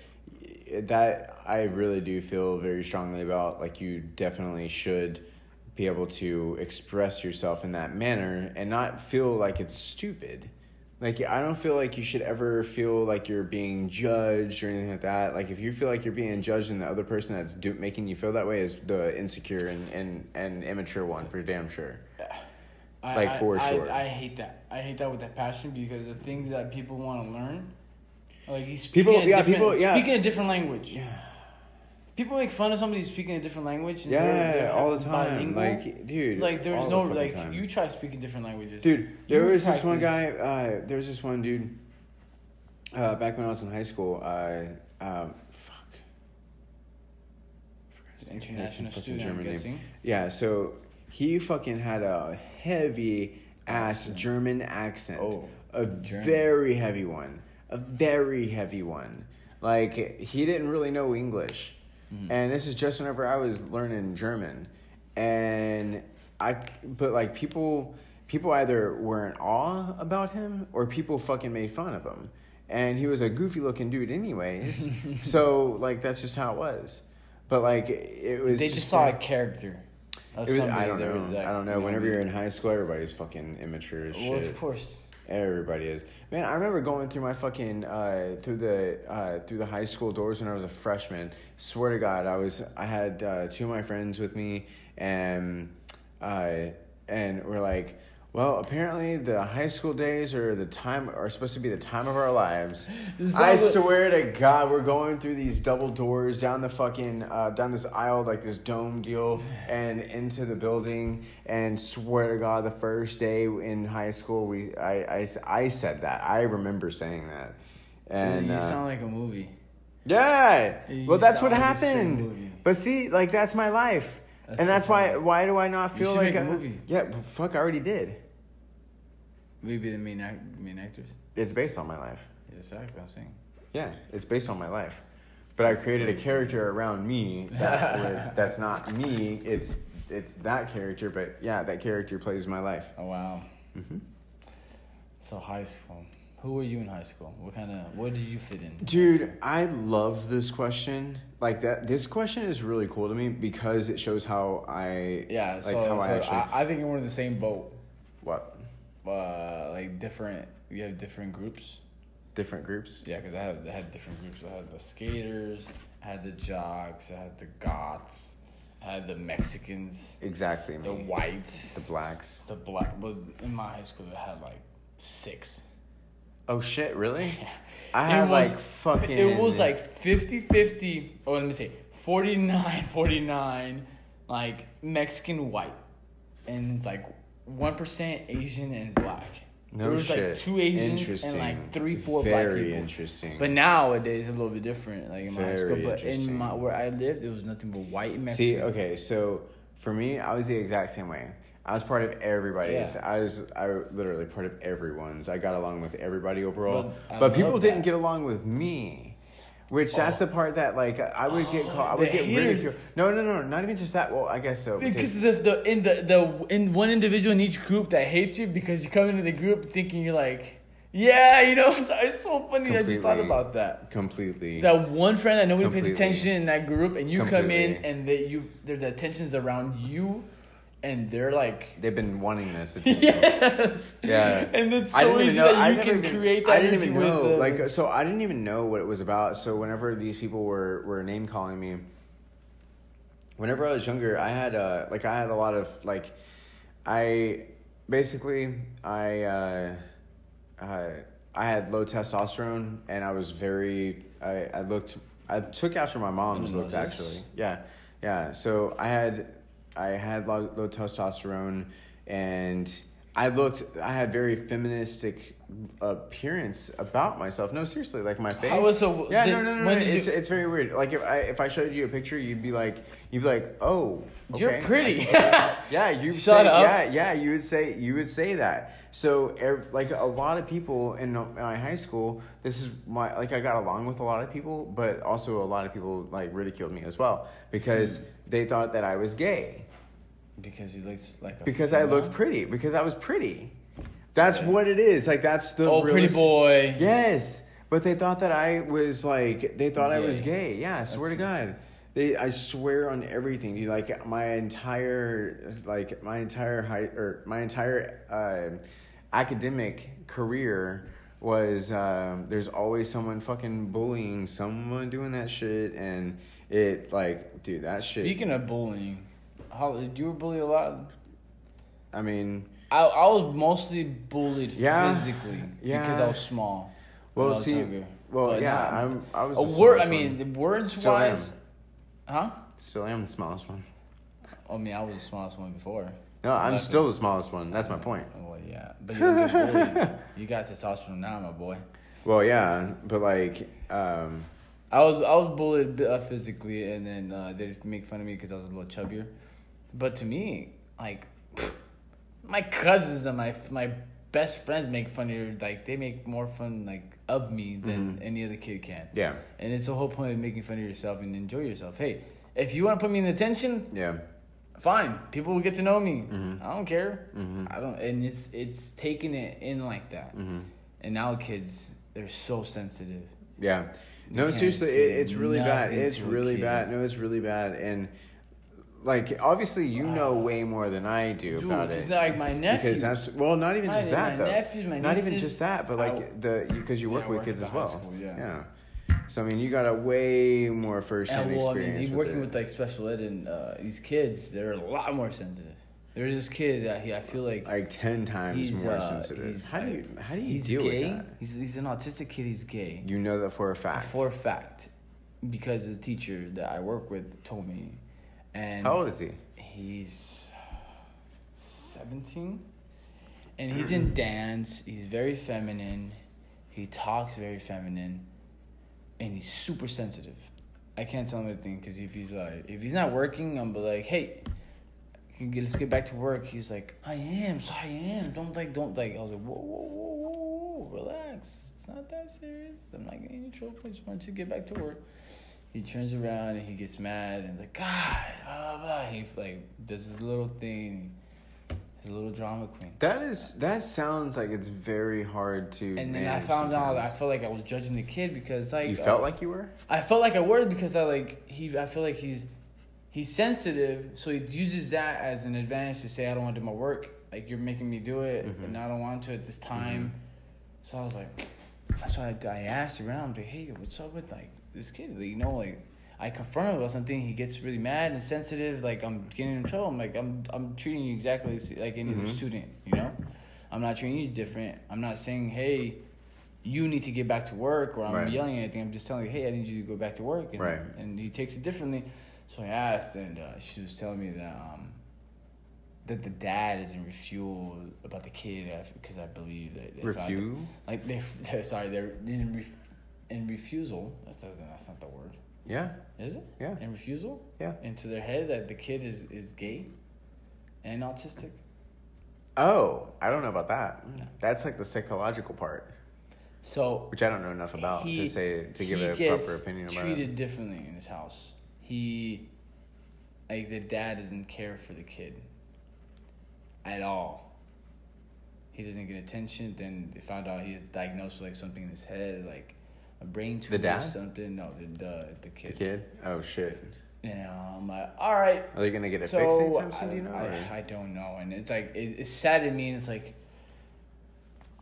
that I really do feel very strongly about. Like, you definitely should be able to express yourself in that manner and not feel like it's stupid. Like, I don't feel like you should ever feel like you're being judged or anything like that. Like, if you feel like you're being judged and the other person that's making you feel that way is the insecure and immature one, for damn sure. For sure. I hate that. I hate that with that passion, because the things that people want to learn, like he's speaking a different language. Yeah. People make fun of somebody speaking a different language. And they're all the time. Bilingual. Like, dude. Like, there's no like time. You try speaking different languages. Dude, there was this one guy. There was this one dude. Back when I was in high school. International student, I'm guessing. Yeah. So. He fucking had a heavy ass German accent. Very heavy one. A very heavy one. Like, he didn't really know English. Mm-hmm. And this is just whenever I was learning German. And people either were in awe about him or people fucking made fun of him. And he was a goofy looking dude anyways. So, like, that's just how it was. But, like, it was... They just saw a character. I don't know. Whenever you're in high school, everybody's fucking immature as shit. Well, of course. Everybody is. Man, I remember going through my fucking through the high school doors when I was a freshman. Swear to God, I had two of my friends with me, and we're like, well, apparently the high school days are supposed to be the time of our lives. I swear to God, we're going through these double doors down the fucking down this aisle, like this dome deal, and into the building. And swear to God, the first day in high school, I said that. I remember saying that. And you sound like a movie. Yeah. You Well, that's saw what it in a straight happened. movie. But see, like, that's my life. And that's why do I not feel should like make a movie. Yeah, but fuck, I already did. Will you be the main actress? It's based on my life. It's exactly what I'm saying. Yeah, it's based on my life. But I created a character around me that's not me. It's that character, but yeah, that character plays my life. Oh wow. Mm-hmm. So high school. Who were you in high school? What did you fit in? Dude, I love this question. Like that, this question is really cool to me because it shows how I I think we're in the same boat. What? Like different. We have different groups. Different groups? Yeah, because I had different groups. I had the skaters, I had the jocks, I had the goths, I had the Mexicans. Exactly. The whites. The blacks. The black. But in my high school, I had like 6. Oh shit! Really? Yeah. I had like fucking. It was like 50-50. Oh, let me say 49-49, like Mexican white, and it's like 1% Asian and black. No there was shit. Like 2 Asians and like 3-4 black people. Very interesting. But nowadays, it's a little bit different. Like in my high school, but interesting. where I lived, it was nothing but white and Mexican. See, okay, so for me, I was the exact same way. I was part of everybody's. Yeah. I was literally part of everyone's. I got along with everybody overall. But people didn't get along with me. Which that's the part that like I would get called. I would get ridiculed. No, not even just that. Well, I guess so. Because in one individual in each group that hates you because you come into the group thinking you're like, yeah, you know, it's so funny. I just thought about that. Completely. That one friend that nobody pays attention in that group, and you come in and there's attentions around you. And they're like... They've been wanting this attention. Yes. Yeah. And it's so easy that you can create that energy with them. Like, so I didn't even know what it was about. So whenever these people were name calling me, whenever I was younger, I had a lot of like, I had low testosterone and I was I took after my mom's look actually. Yeah. So I had low testosterone, and I had very feministic appearance about myself. No, seriously, like my face. No. It's very weird. Like if I showed you a picture, you'd be like, oh, okay. You're pretty. Yeah, you shut up. Yeah, you would say that. So like a lot of people in my high school, this is I got along with a lot of people, but also a lot of people like ridiculed me as well because they thought that I was gay. Because he looks like because I looked pretty. Because I was pretty. That's what it is. Like that's the pretty boy. Yes, but they thought that I was like I was gay. Yeah, I swear to God. I swear on everything. Dude, like my entire academic career was there's always someone fucking bullying someone doing that shit, and it like dude that shit. Speaking of bullying. You were bullied a lot? I mean... I was mostly bullied physically because I was small. Well, I was younger. Well, yeah, I was the smallest one. Words-wise... Huh? Still am the smallest one. I mean, I was the smallest one before. No, I'm still the smallest one. That's my point. Well, yeah. But you don't get bullied. You got testosterone now, my boy. Well, yeah, but like... I was bullied physically, and then they just make fun of me because I was a little chubbier. But to me, like, my cousins and my best friends make fun of you. Like, they make more fun, like, of me than any other kid can. Yeah. And it's the whole point of making fun of yourself and enjoy yourself. Hey, if you want to put me in attention, fine. People will get to know me. I don't care. I don't. And it's taking it in like that. And now kids, they're so sensitive. Yeah. No, seriously, it's really bad. It's really bad. No, it's really bad. And... like, obviously, you know way more than I do about it. Because, like, my nephew... Because not even just that, though. My nephews, my nieces... Not even just that, but, like, because you work with kids as well. School, yeah. So, I mean, you got a way more first-hand experience. I mean, working with, like, special ed and these kids, they're a lot more sensitive. There's this kid that I feel like 10 times more sensitive. How do you deal with that? He's an autistic kid. He's gay. You know that for a fact. For a fact, because the teacher that I work with told me. And how old is he? He's 17, and he's in dance. He's very feminine. He talks very feminine, and he's super sensitive. I can't tell him anything because if he's not working, I'm like, hey, let's get back to work. He's like, I am. Don't like. I was like, whoa, relax. It's not that serious. I'm not getting in trouble. I just want you to get back to work. He turns around and he gets mad and like, God, blah, blah. He like does his little thing. His little drama queen. That sounds like it's very hard to. And then I found out I felt like I was judging the kid because like you felt like you were. I felt like I was because I feel like he's sensitive, so he uses that as an advantage to say I don't want to do my work. Like you're making me do it, and I don't want to at this time. So I was like, that's why I asked around, like, hey, what's up with like this kid? Like, you know, like. I confront him about something. He gets really mad and sensitive. Like I'm getting in trouble. I'm like I'm treating you exactly like any other student. You know, I'm not treating you different. I'm not saying hey, you need to get back to work or I'm yelling at anything. I'm just telling you hey, I need you to go back to work. And, and he takes it differently. So I asked, and she was telling me that the dad is in refuel about the kid because I believe that refuel. Like they're in refusal. That's not the word. Yeah. Is it? Yeah. And refusal? Yeah. Into their head that the kid is gay and autistic? Oh, I don't know about that. No. That's like the psychological part. So, which I don't know enough about. Just say to give it a proper opinion about it. He gets treated differently in his house. The dad doesn't care for the kid at all. He doesn't get attention. Then they found out he is diagnosed with like something in his head, like a brain tumor or something. No, the kid. The kid? Oh, shit. Yeah, I'm like, all right. Are they going to get it fixed anytime soon, do you know? I don't know. And it's like, it's sad to me. And it's like,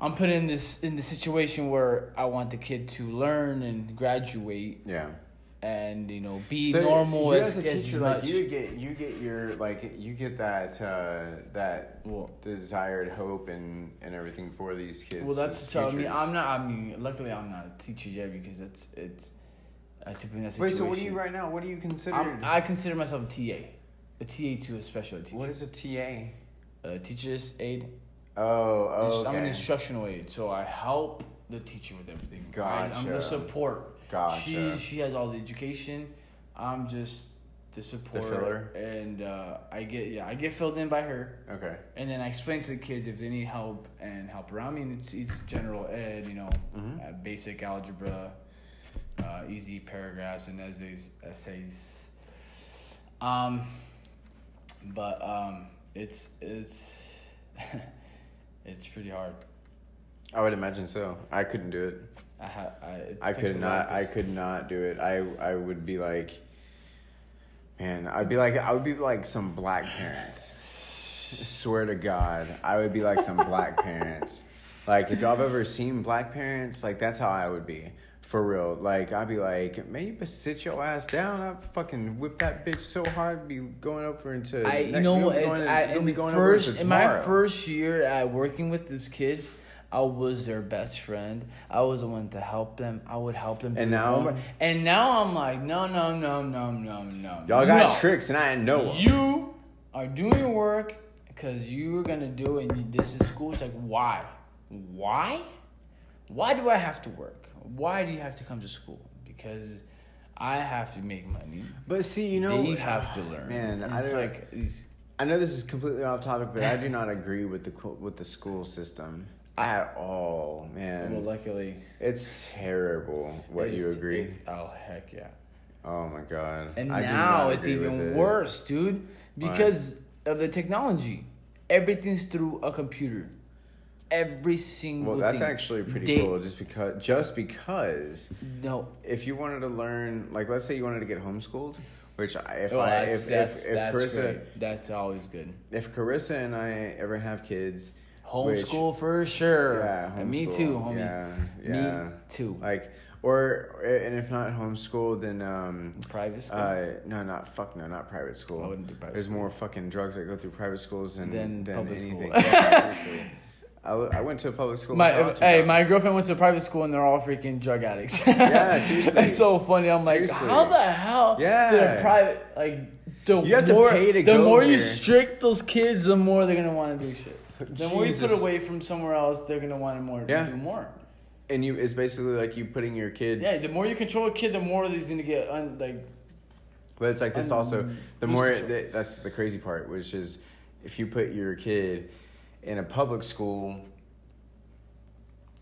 I'm put in the situation where I want the kid to learn and graduate. Yeah. And, you know, be normal as teacher, much. Like, you get your, like, you get that desired hope and everything for these kids. Well, that's telling me luckily I'm not a teacher yet because it's I typically in that situation. Wait, so what are you right now? What do you consider? I consider myself a TA to a special ed teacher. What is a TA? A teacher's aide. Oh, okay. I'm an instructional aide, so I help the teacher with everything. Gotcha. I'm the support. Gotcha. She has all the education. I'm just the support. The filler. And I get filled in by her. Okay. And then I explain to the kids if they need help and help around me. And it's general ed, you know, basic algebra, easy paragraphs and essays. But it's it's pretty hard. I would imagine so. I couldn't do it. I could not do it. I would be like, man, I would be like some black parents. Swear to God, I would be like some black parents. Like if y'all have ever seen black parents, like that's how I would be. For real. Like I'd be like, man, you better sit your ass down. I'd fucking whip that bitch so hard, be going over into. In my first year at working with these kids, I was their best friend. I was the one to help them. I would help them do homework. And now I'm like, no. Y'all got tricks and I didn't know them. You are doing your work because you were going to do it and this is school. It's like, why? Why? Why do I have to work? Why do you have to come to school? Because I have to make money. But see, you know, they have to learn. Man, I know this is completely off topic, but I do not agree with the school system. At all, man. Well, luckily, it's terrible. You agree? Oh heck yeah! Oh my God! And now it's even worse, dude, because of the technology. Everything's through a computer. Every single thing. Well, that's actually pretty cool. Just because. No. If you wanted to learn, like, let's say you wanted to get homeschooled, which that's Carissa, great. That's always good. If Carissa and I ever have kids. Homeschool for sure. Yeah, homeschool. Me too, homie. Yeah. Me too. Like, and if not homeschool, then private school. Not private school. I wouldn't do private There's school. more fucking drugs that go through private schools than public anything. school. Yeah, seriously. I went to a public school. My girlfriend went to a private school and they're all freaking drug addicts. Yeah, seriously. It's so funny. I'm like, how the hell? Yeah. Did a private you have to pay to go. The more here. you strict those kids, the more they're gonna want to do shit. The more you put away from somewhere else, they're gonna want to do more. And it's basically like you putting your kid. Yeah, the more you control a kid, the more he's gonna get But it's like this also. The more that's the crazy part, which is if you put your kid in a public school,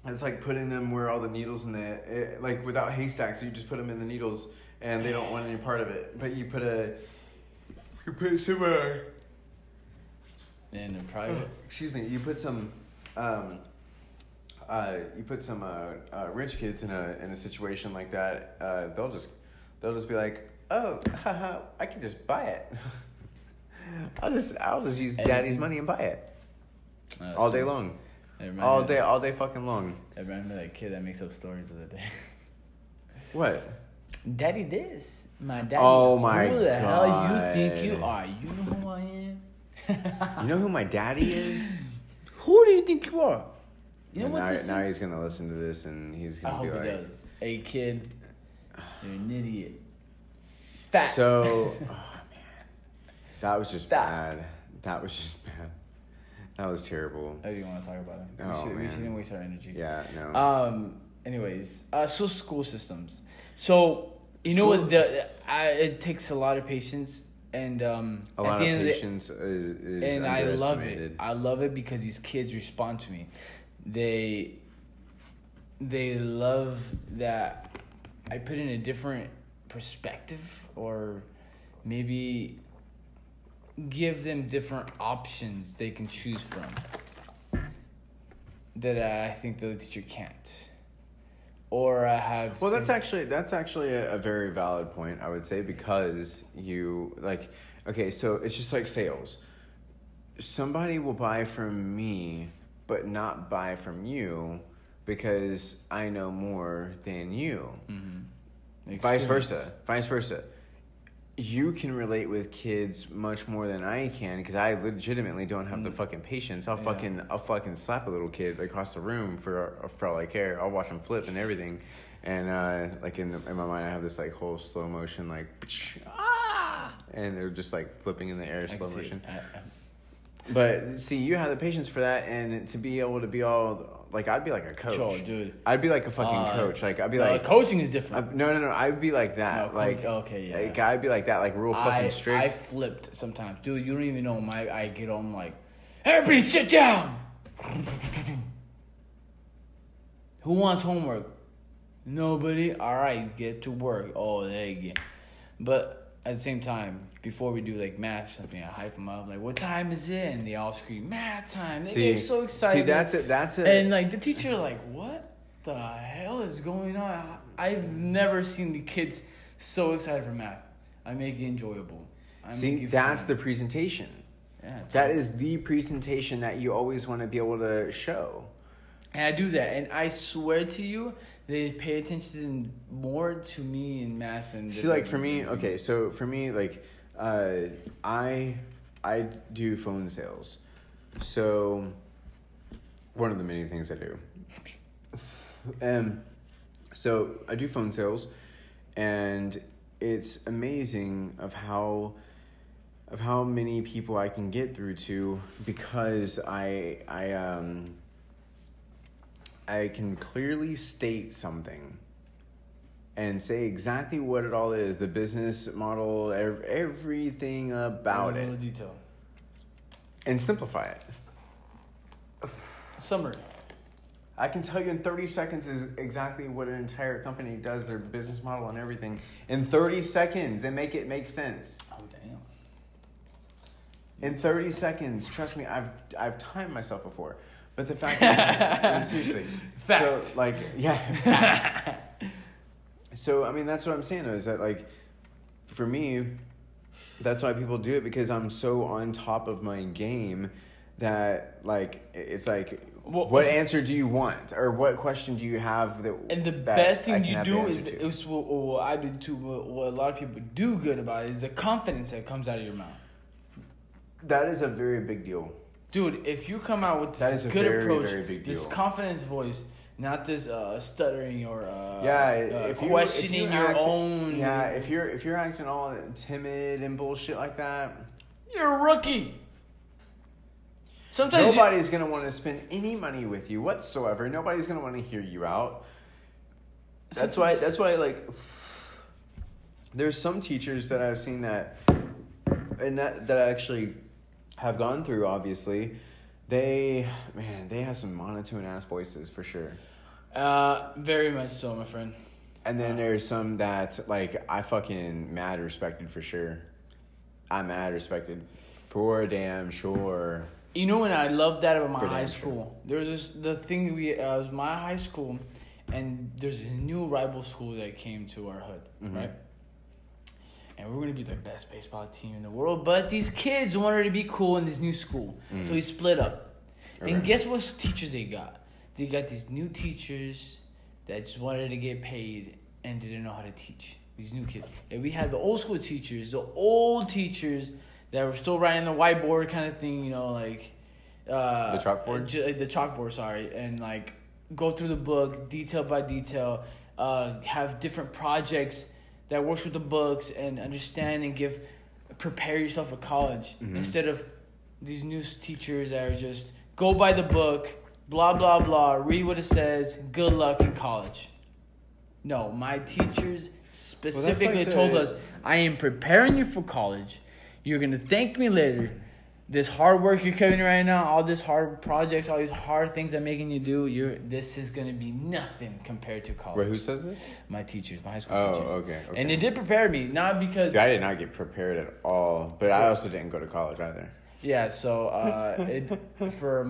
it's like putting them where all the needles in like without haystacks. You just put them in the needles, and they don't want any part of it. But you put some. In a private. Excuse me. You put some. Rich kids in a situation like that. They'll just be like, oh, haha, I can just buy it. I'll just use daddy's money and buy it. All day long. All day fucking long. I remember that kid that makes up stories the other day. What? Daddy this. My daddy. Oh my god. Who the hell you think you are? You know who I am? You know who my daddy is? Who do you think you are? You know what this is? Now he's gonna listen to this and he's gonna be like, I hope he does. Hey kid, you're an idiot. Fact. So, oh man, that was just bad. That was just bad. That was terrible. I didn't want to talk about it. We shouldn't waste our energy. Yeah, no. Anyways, so school systems. So you know what? It takes a lot of patience, and a lot of patience is and I love underestimated. it. I love it because these kids respond to me. They love that I put in a different perspective, or maybe give them different options they can choose from that I think the teacher can't. Or I have. Well, that's actually a very valid point, I would say, because you okay, so it's just like sales. Somebody will buy from me, but not buy from you because I know more than you. Mm-hmm. Vice versa. You can relate with kids much more than I can because I legitimately don't have the fucking patience. I'll fucking slap a little kid across the room for all I care. I'll watch them flip and everything, and like in my mind I have this like whole slow motion like and they're just like flipping in the air slow motion. But see, you have the patience for that, and to be able to be all like, I'd be like a coach, sure, dude. I'd be like a fucking coach. Like I'd be like coaching is different. No. I'd be like that. No, okay, yeah. Like, I'd be like that, like real fucking strict. I flipped sometimes, dude. You don't even know I get on like, everybody sit down. Who wants homework? Nobody. All right, get to work. Oh, there you go. But at the same time, before we do like math or something, I hype them up. Like, what time is it? And they all scream, math time. They get so excited. See, that's it. And like the teacher, like, what the hell is going on? I've never seen the kids so excited for math. I make it enjoyable. That's the presentation. Yeah, that is the presentation that you always want to be able to show. And I do that, and I swear to you, they pay attention more to me in math and. See, like for me, okay, so for me, like, I do phone sales, so one of the many things I do. So I do phone sales, and it's amazing of how many people I can get through to because I can clearly state something and say exactly what it all is, the business model, everything about it. Detail. And simplify it. Summary. I can tell you in 30 seconds is exactly what an entire company does, their business model and everything. In 30 seconds and make it make sense. Oh, damn. In 30 seconds, trust me, I've timed myself before. But the fact is, seriously. Fact. So, like, yeah, fact. So, I mean, that's what I'm saying, though, is that, like, for me, that's why people do it, because I'm so on top of my game that, like, it's like, what answer do you want? Or what question do you have that... And the best thing you do is what I do too, what a lot of people do good about it, is the confidence that comes out of your mouth. That is a very big deal. Dude, if you come out with this good approach, this confidence voice, not this stuttering or questioning your own. Yeah, if you're acting all timid and bullshit like that, you're a rookie. Sometimes nobody's going to want to spend any money with you whatsoever. Nobody's going to want to hear you out. That's why, like, there's some teachers that I've seen that I actually have gone through, obviously. They have some monotone ass voices for sure. Very much so, my friend. And then there's some that, like, I fucking mad respected for sure. I'm mad respected for damn sure. You know, when I love that about my high school, there was the thing was my high school, and there's a new rival school that came to our hood, right? And we're gonna be the best baseball team in the world, but these kids wanted to be cool in this new school, so we split up. Okay. And guess what teachers they got? They got these new teachers that just wanted to get paid and didn't know how to teach. These new kids. And we had the old school teachers, the old teachers that were still writing the whiteboard kind of thing, you know, like... the chalkboard? The chalkboard, sorry. And, like, go through the book, detail by detail, have different projects that works with the books and understand and prepare yourself for college. Instead of these new teachers that are just, go by the book, blah, blah, blah, read what it says, good luck in college. No, my teachers specifically told us, I am preparing you for college. You're going to thank me later. This hard work you're coming right now, all these hard projects, all these hard things I'm making you do, this is going to be nothing compared to college. Wait, who says this? My teachers, my high school teachers. Oh, okay. And it did prepare me, not because... I did not get prepared at all, but I also didn't go to college either. Yeah, so for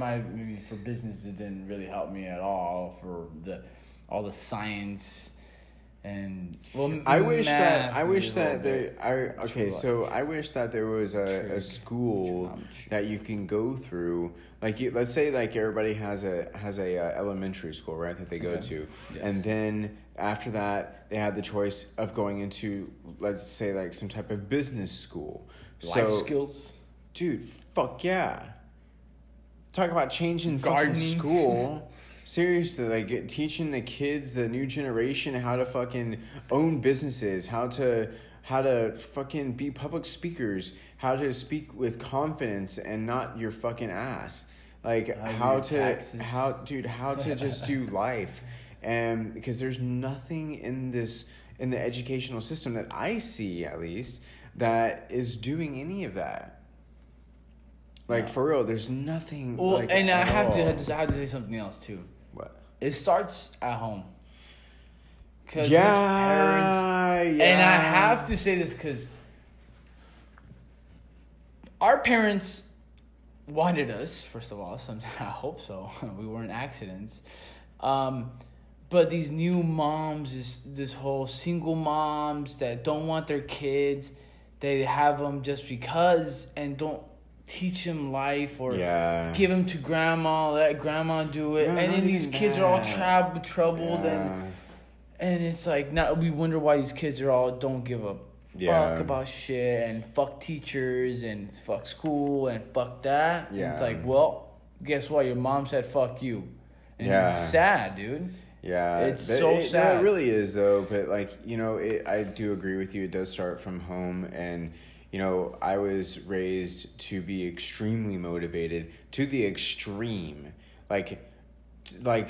business, it didn't really help me at all for all the science. And I wish that there was a school that you can go through, like let's say like everybody has a elementary school, right, that they go to, and then after that they have the choice of going into, let's say, like some type of business school, life skills, dude. Fuck yeah! Talk about changing gardening fucking school. Seriously, like teaching the kids, the new generation, how to fucking own businesses, how to fucking be public speakers, how to speak with confidence and not your fucking ass, like how to just do life, and because there's nothing in the educational system that I see, at least, that is doing any of that. Like, for real, there's nothing. Well, like, and I have to say something else too. What? It starts at home. Parents, and I have to say this because our parents wanted us, first of all. I hope so. We weren't accidents. But these new moms, this whole single moms that don't want their kids, they have them just because and don't teach them life or give them to grandma, let grandma do it. No, and then these kids are all troubled and it's like, now we wonder why these kids are all don't give a fuck about shit and fuck teachers and fuck school and fuck that. And it's like, well, guess what? Your mom said fuck you. And it's sad, dude. Yeah, it's so sad. No, it really is, though. But like, you know, I do agree with you. It does start from home, and you know, I was raised to be extremely motivated to the extreme, like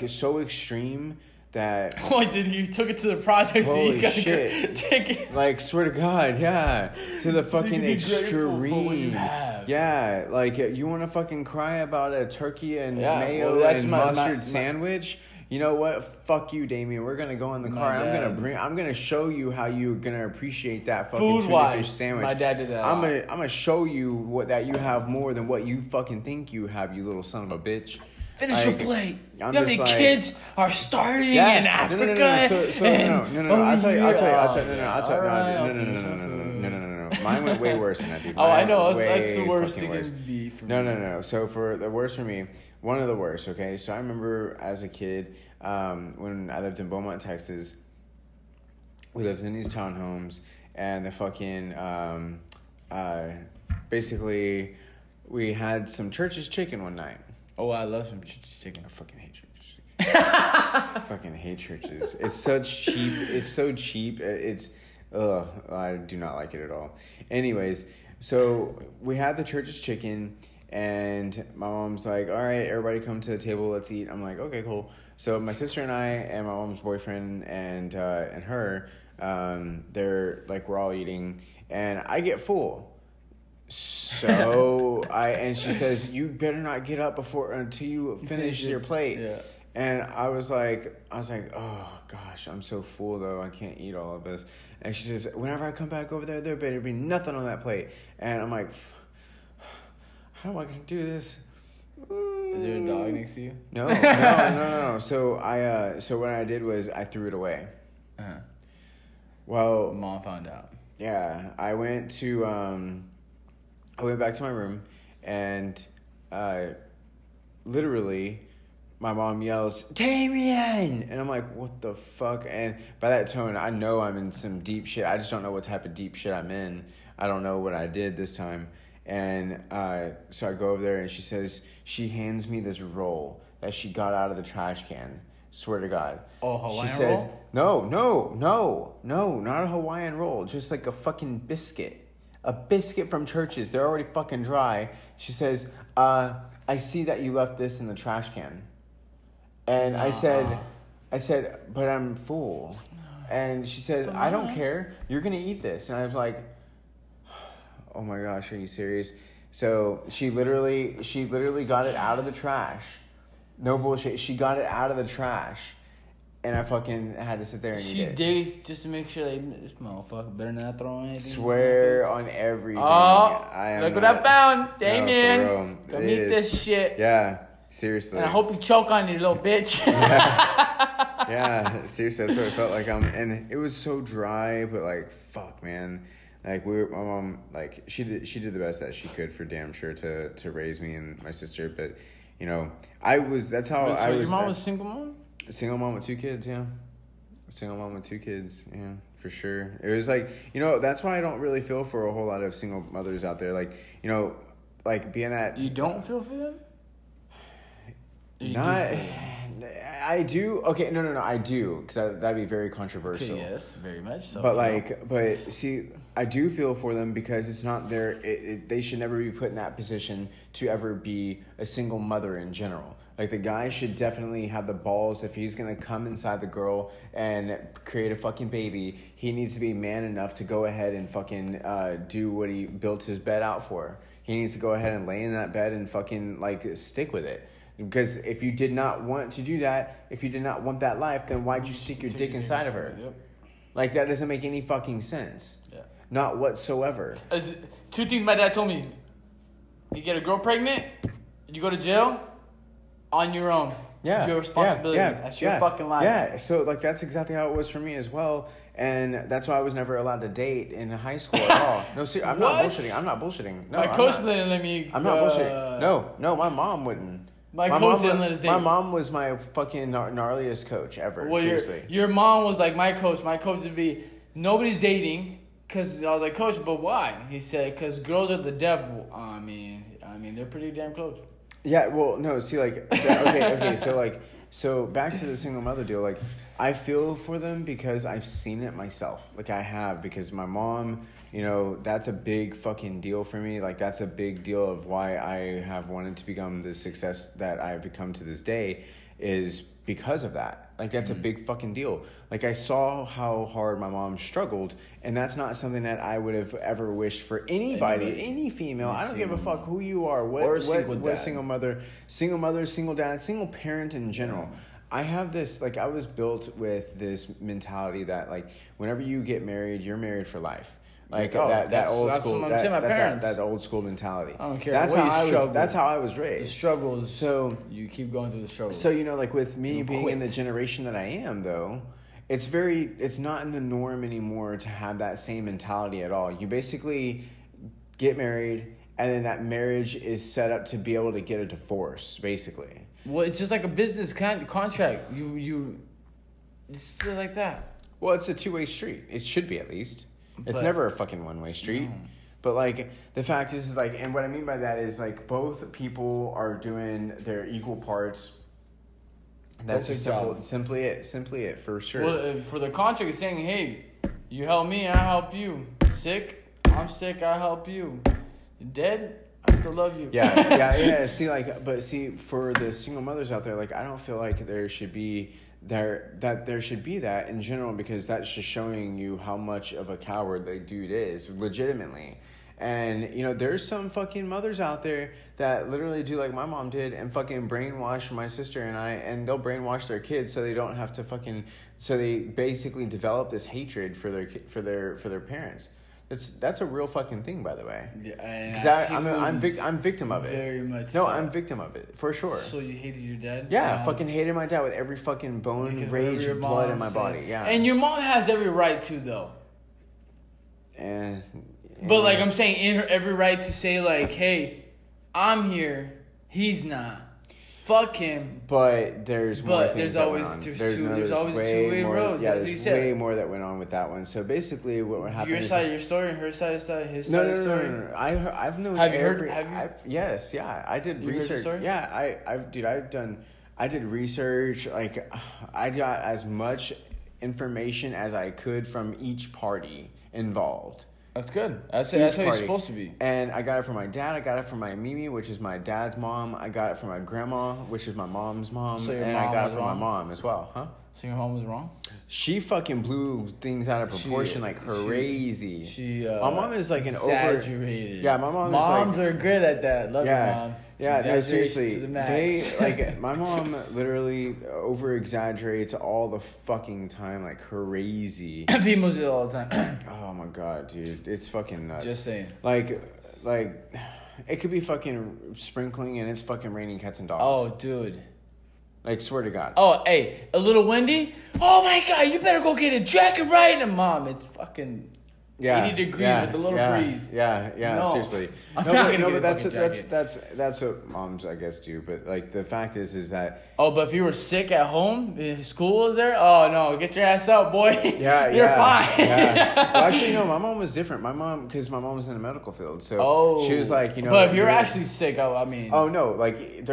so extreme that. Oh, you took it to the project, so you gotta shit. Take it. Like, swear to God, yeah, to the fucking extreme. Yeah, like you want to fucking cry about a turkey and mayo and mustard sandwich. You know what? Fuck you, Damian. We're gonna go in the car. I'm gonna show you how you're gonna appreciate that fucking tuna fish sandwich. My dad did that. I'm gonna show you that you have more than what you fucking think you have, you little son of a bitch. Finish your plate. You know how many kids are starving in Africa? No. I'll tell you. Mine went way worse than that, dude. I know. That's the worst thing it would be for me. No. So for the worst for me, one of the worst, okay? So I remember as a kid, when I lived in Beaumont, Texas, we lived in these townhomes, and the fucking, basically, we had some Church's chicken one night. Oh, I love some Church's chicken. I fucking hate Church's chicken. I fucking hate Church's. It's so cheap. I do not like it at all. Anyways, so we had the Church's chicken, And my mom's like, all right, everybody come to the table, let's eat. I'm like, okay, cool. So my sister and I and my mom's boyfriend and her, they're like, we're all eating, and I get full. So and she says, you better not get up until you finish your plate. Yeah. And I was like, oh gosh, I'm so full though, I can't eat all of this. And she says, whenever I come back over there better be nothing on that plate. And I'm like, how am I gonna do this? Is there a dog next to you? No. So what I did was I threw it away. Uh-huh. Well, Mom found out. Yeah, I went back to my room, and literally, my mom yells, Damian! And I'm like, what the fuck? And by that tone, I know I'm in some deep shit. I just don't know what type of deep shit I'm in. I don't know what I did this time. And so I go over there, and she hands me this roll that she got out of the trash can. Swear to God. Oh, Hawaiian she says, roll? No, not a Hawaiian roll. Just like a fucking biscuit. A biscuit from Church's. They're already fucking dry. She says, I see that you left this in the trash can. And I said, but I'm full. And she says, I don't care. You're going to eat this. And I was like, oh my gosh, are you serious? So she literally got it out of the trash. No bullshit. She got it out of the trash. And I fucking had to sit there and eat it. She digs just to make sure this motherfucker better not throw anything. Swear on everything. Oh, look what I found. Damien. No, come eat this shit. Yeah, seriously. And I hope you choke on it, little bitch. Yeah, seriously, that's what it felt like. And it was so dry, but like, fuck, man. Like my mom, like she did the best that she could for damn sure to raise me and my sister. But you know, that's how I was. Your mom was a single mom? A single mom with 2 kids, yeah. A single mom with 2 kids, yeah, for sure. It was like, you know, that's why I don't really feel for a whole lot of single mothers out there. Like, you know, like being that. You don't feel for them? I do. Okay, no, I do, because that'd be very controversial. Okay, yes, very much so. But see, I do feel for them because it's not they should never be put in that position to ever be a single mother in general. Like, the guy should definitely have the balls. If he's going to come inside the girl and create a fucking baby, he needs to be man enough to go ahead and fucking do what he built his bed out for. He needs to go ahead and lay in that bed and fucking, like, stick with it. Because if you did not want to do that, if you did not want that life, then why'd you stick your dick inside of her? Yep. Like, that doesn't make any fucking sense. Yeah. Not whatsoever. 2 things my dad told me. You get a girl pregnant, you go to jail. On your own. Yeah. It's your responsibility. That's your fucking life. Yeah. So, like, that's exactly how it was for me as well. And that's why I was never allowed to date in high school at all. No, seriously, I'm not bullshitting. No, my coach didn't let me. I'm not bullshitting. No, my mom wouldn't. My coach didn't let us date. My mom was my fucking gnarliest coach ever. Well, seriously. Your mom was like my coach. My coach would be, nobody's dating. Because I was like, Coach, but why? He said, because girls are the devil. I mean, they're pretty damn close. Yeah, well, no, see, like, okay, so back to the single mother deal, like, I feel for them because I've seen it myself. Like, I have, because my mom, you know, that's a big fucking deal for me. Like, that's a big deal of why I have wanted to become the success that I have become to this day, is because of that. Like, that's a big fucking deal. Like, I saw how hard my mom struggled, and that's not something that I would have ever wished for anybody, any female. I don't give a fuck who you are, what single mother, single dad, single parent in general. I have this, like, I was built with this mentality that, like, whenever you get married, you're married for life. Like, that old school mentality. I don't care. That's how I was raised. The struggles. So you keep going through the struggles. So, you know, like, with me being in the generation that I am, though, it's not in the norm anymore to have that same mentality at all. You basically get married, and then that marriage is set up to be able to get a divorce, basically. Well, it's just like a business contract. It's just like that. Well, it's a two-way street. It should be, at least. It's never a fucking one-way street. No. But, like, the fact is, like, and what I mean by that is, like, both people are doing their equal parts. That's just simply it, for sure. Well, for the contract, it's saying, hey, you help me, I help you. Sick, I'm sick, I help you. Dead, I still love you. Yeah. See, for the single mothers out there, like, I don't feel like there should be that in general, because that's just showing you how much of a coward the dude is, legitimately. And, you know, there's some fucking mothers out there that literally do like my mom did and fucking brainwash my sister and I, and they'll brainwash their kids so they don't have to fucking, so they basically develop this hatred for their parents. That's a real fucking thing, by the way. Yeah, because I'm victim of it. Very much. No, so. I'm victim of it for sure. So you hated your dad? Yeah, I fucking hated my dad with every fucking bone, rage, blood in my body. Yeah, and your mom has every right to, though. But like I'm saying, in her every right to say like, hey, I'm here, he's not. Fuck him. But there's more things that went on. There's always two-way roads. Yeah, as there's way more that went on with that one. So basically, what happened? Your side of your story, and her side of his side of the story. No. I've known. Have you heard? Yes, yeah. I did research. Heard the story? Yeah, I did research. Like, I got as much information as I could from each party involved. That's good. That's how you're supposed to be. And I got it from my dad. I got it from my Mimi, which is my dad's mom. I got it from my grandma, which is my mom's mom. So your and mom I got was it from wrong? my mom as well, huh? So your mom was wrong? She fucking blew things out of proportion like crazy. My mom is like exaggerated. Yeah, my mom is Moms are good at that. Love your mom. Yeah, no, seriously. To the max. My mom literally over exaggerates all the fucking time like crazy. Females do it all the time. Oh my god, dude. It's fucking nuts. Just saying. Like it could be fucking sprinkling and it's fucking raining cats and dogs. Oh, dude. Like, swear to God. Oh, hey, a little windy? Oh my god, you better go get a jacket right. And mom, it's fucking 80 degrees with a little breeze. Yeah, no, seriously. I'm not gonna get that's a jacket. that's what moms, I guess, do. But like the fact is that. Oh, but if you were sick at home, school was there. Oh no, get your ass out, boy. Yeah, you're fine. Yeah. Well, actually, no, my mom was different. Because my mom was in the medical field, so she was like, you know. But if you're actually sick, I mean. Oh no, like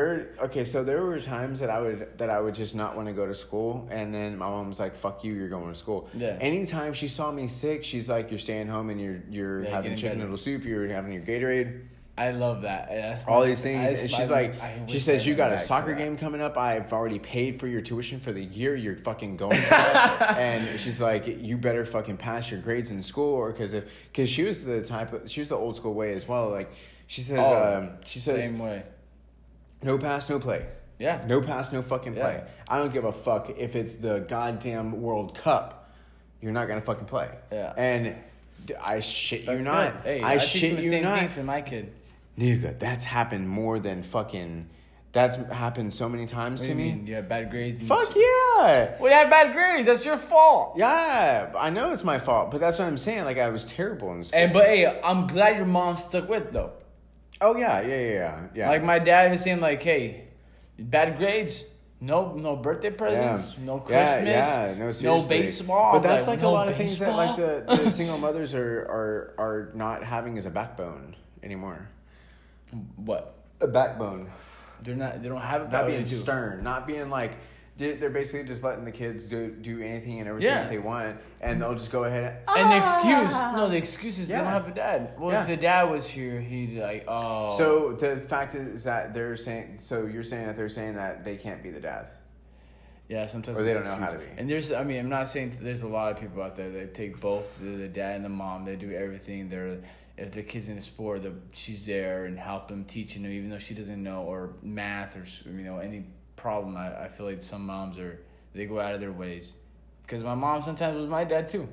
so there were times that I would just not want to go to school, and then my mom was like, "Fuck you, you're going to school." Yeah. Anytime she saw me sick, she's like, "You're staying home and you're having chicken noodle soup. You're having your Gatorade." I love that. That's all these things. And she's like, she says, "You got a soccer game coming up. I've already paid for your tuition for the year. You're fucking going to that." And she's like, "You better fucking pass your grades in school, or because she was the old school way as well. Like she says, same way. No pass, no play. Yeah. No pass, no fucking play. I don't give a fuck if it's the goddamn World Cup. You're not gonna fucking play." Yeah. And I shit you That's not. Good. Hey, I shit you not. Same thing for my kid. Nigga, that's happened more than fucking. That's happened so many times to me. You have bad grades. Fuck yeah. Well, you have bad grades. That's your fault. Yeah, I know it's my fault, but that's what I'm saying. Like, I was terrible in school. But hey, I'm glad your mom stuck with though. Oh yeah. Like my dad was saying, like, hey, bad grades. No birthday presents, no Christmas, no seriously. No baseball. But that's like a lot of things that like the single mothers are not having as a backbone anymore. What? A backbone. They don't have a backbone. Not being stern, not being like they're basically just letting the kids do anything and everything that they want, and they'll just go ahead and the excuse is they don't have a dad. Well, if the dad was here, he'd like, oh. So the fact is that they're saying. So you're saying that they're saying that they can't be the dad. Yeah, sometimes. Or they don't know how to be. And I'm not saying there's a lot of people out there that take both the dad and the mom. They do everything. If the kid's in a sport, she's there and help them, teaching them, even though she doesn't know, or math, or any problem. I feel like some moms they go out of their ways. Because my mom sometimes was my dad too.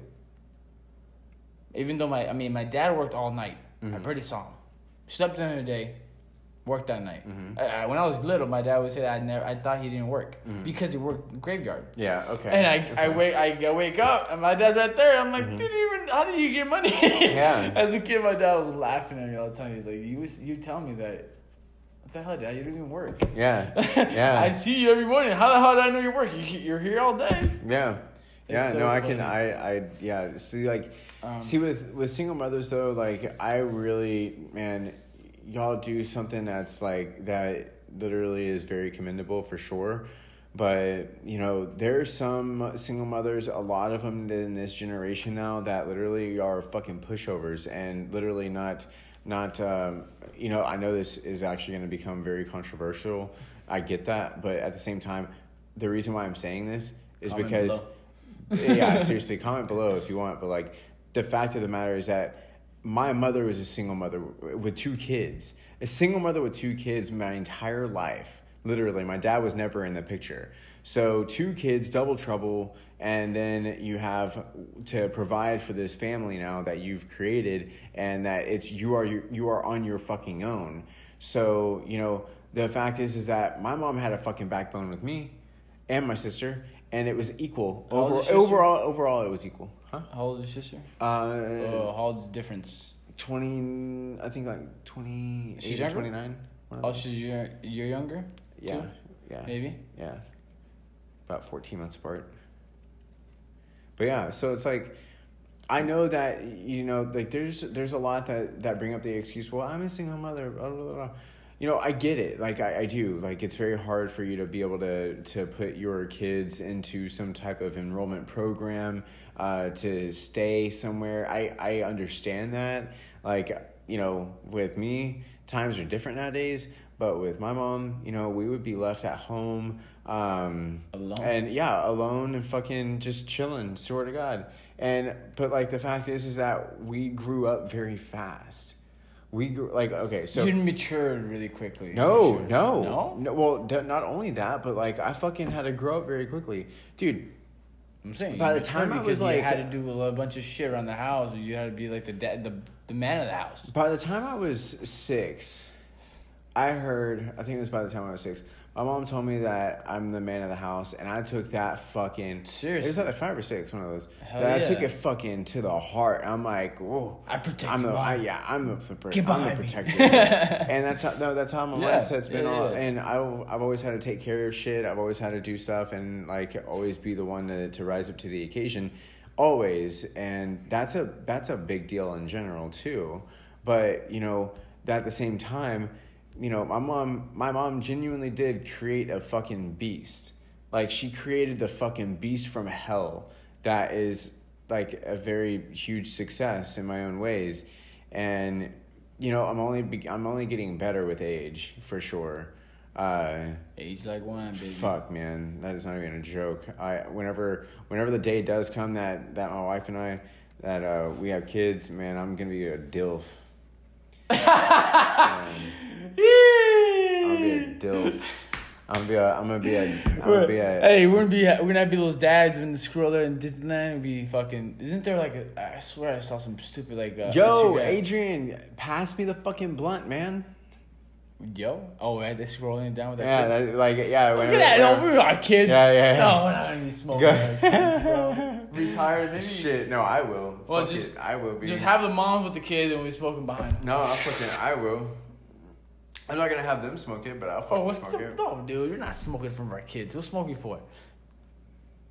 Even though my dad worked all night. Mm-hmm. I barely saw him. Slept during the day, worked that night. Mm-hmm. When I was little, my dad would say I thought he didn't work because he worked graveyard. Yeah, okay. And I wake up and my dad's right there. I'm like, how did you get money? Yeah. As a kid, my dad was laughing at me all the time. He's like, you tell me that. What the hell, Dad? You don't even work. Yeah. I'd see you every morning. How the hell did I know you work? You're here all day. Yeah. Yeah, so no, I funny. can, see, with single mothers, though, like, I really, man, y'all do something that's, like, that literally is very commendable for sure. But, there's some single mothers, a lot of them in this generation now, that literally are fucking pushovers and literally not not, I know this is actually going to become very controversial. I get that. But at the same time, the reason why I'm saying this is Comment because, below. yeah, seriously, comment below if you want. But like, the fact of the matter is that my mother was a single mother with 2 kids. A single mother with 2 kids my entire life. Literally, my dad was never in the picture. So 2 kids, double trouble, and then you have to provide for this family now that you've created, and that you are on your fucking own. So, the fact is that my mom had a fucking backbone with me and my sister, and it was equal. Overall, it was equal. Huh? How old is your sister? How old's the difference? 20, I think like 28 she's or 29. Oh, you're younger? Yeah. Too? Yeah. Maybe? Yeah. About 14 months apart. But yeah, so it's like, I know that, like there's a lot that bring up the excuse, well, I'm a single mother, blah, blah, blah. I get it. Like, I do. Like, it's very hard for you to be able to put your kids into some type of enrollment program, to stay somewhere. I understand that. Like, with me, times are different nowadays. But with my mom, we would be left at home. Alone? And yeah, alone and fucking just chilling, swear to God. But like, the fact is that we grew up very fast. We grew, like, okay, so... You matured really quickly. No. Well, not only that, but like, I fucking had to grow up very quickly. Dude, I'm saying, by the time I was like... you had to do a bunch of shit around the house. You had to be like the man of the house. By the time I was 6... I think it was by the time I was 6, my mom told me that I'm the man of the house, and I took that fucking... Seriously? It was like 5 or 6, one of those. Hell yeah. I took it fucking to the heart. I'm like, whoa. I protect I'm you, I'm the protector. me. And that's how my mindset's been all... Yeah. And I've always had to take care of shit. I've always had to do stuff and like always be the one to rise up to the occasion. Always. And that's a big deal in general too. But, at the same time... my mom genuinely did create a fucking beast. Like, she created the fucking beast from hell that is, like, a very huge success in my own ways. And, I'm only getting better with age, for sure. Age like wine, baby. Fuck, man. That is not even a joke. Whenever the day does come that my wife and I, that we have kids, man, I'm going to be a DILF. I'm gonna be a DILF. I'm gonna be a. Hey, we're gonna be those dads in the scroller in Disneyland. We'll be fucking. Isn't there like I swear I saw some stupid like. Yo, Instagram. Adrian, pass me the fucking blunt, man. Yo, they're scrolling down with that. Yeah, kids. Look at that. No, we're not kids. Yeah. No, we're not gonna be smoking like kids, bro. Retired, maybe. Shit, no, I will. Well, Fuck it, I will be. Just have the moms with the kids and we're smoking behind. No, I will. I'm not gonna have them smoke it, but I'll fucking smoke it. No, dude, you're not smoking in front of our kids. We'll smoke before.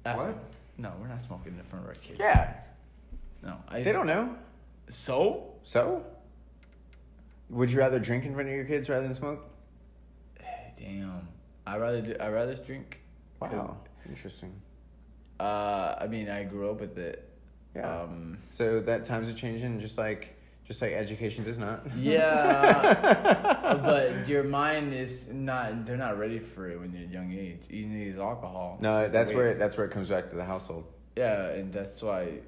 What? No, we're not smoking in front of our kids. Yeah. No, they don't know. So? Would you rather drink in front of your kids rather than smoke? Damn, I rather drink. Wow, interesting. I mean, I grew up with it. Yeah. So that times are changing, just like education does not. Yeah. But your mind is not. They're not ready for it when you're at a young age. You need alcohol. No, so that's where it comes back to the household. Yeah, and that's why.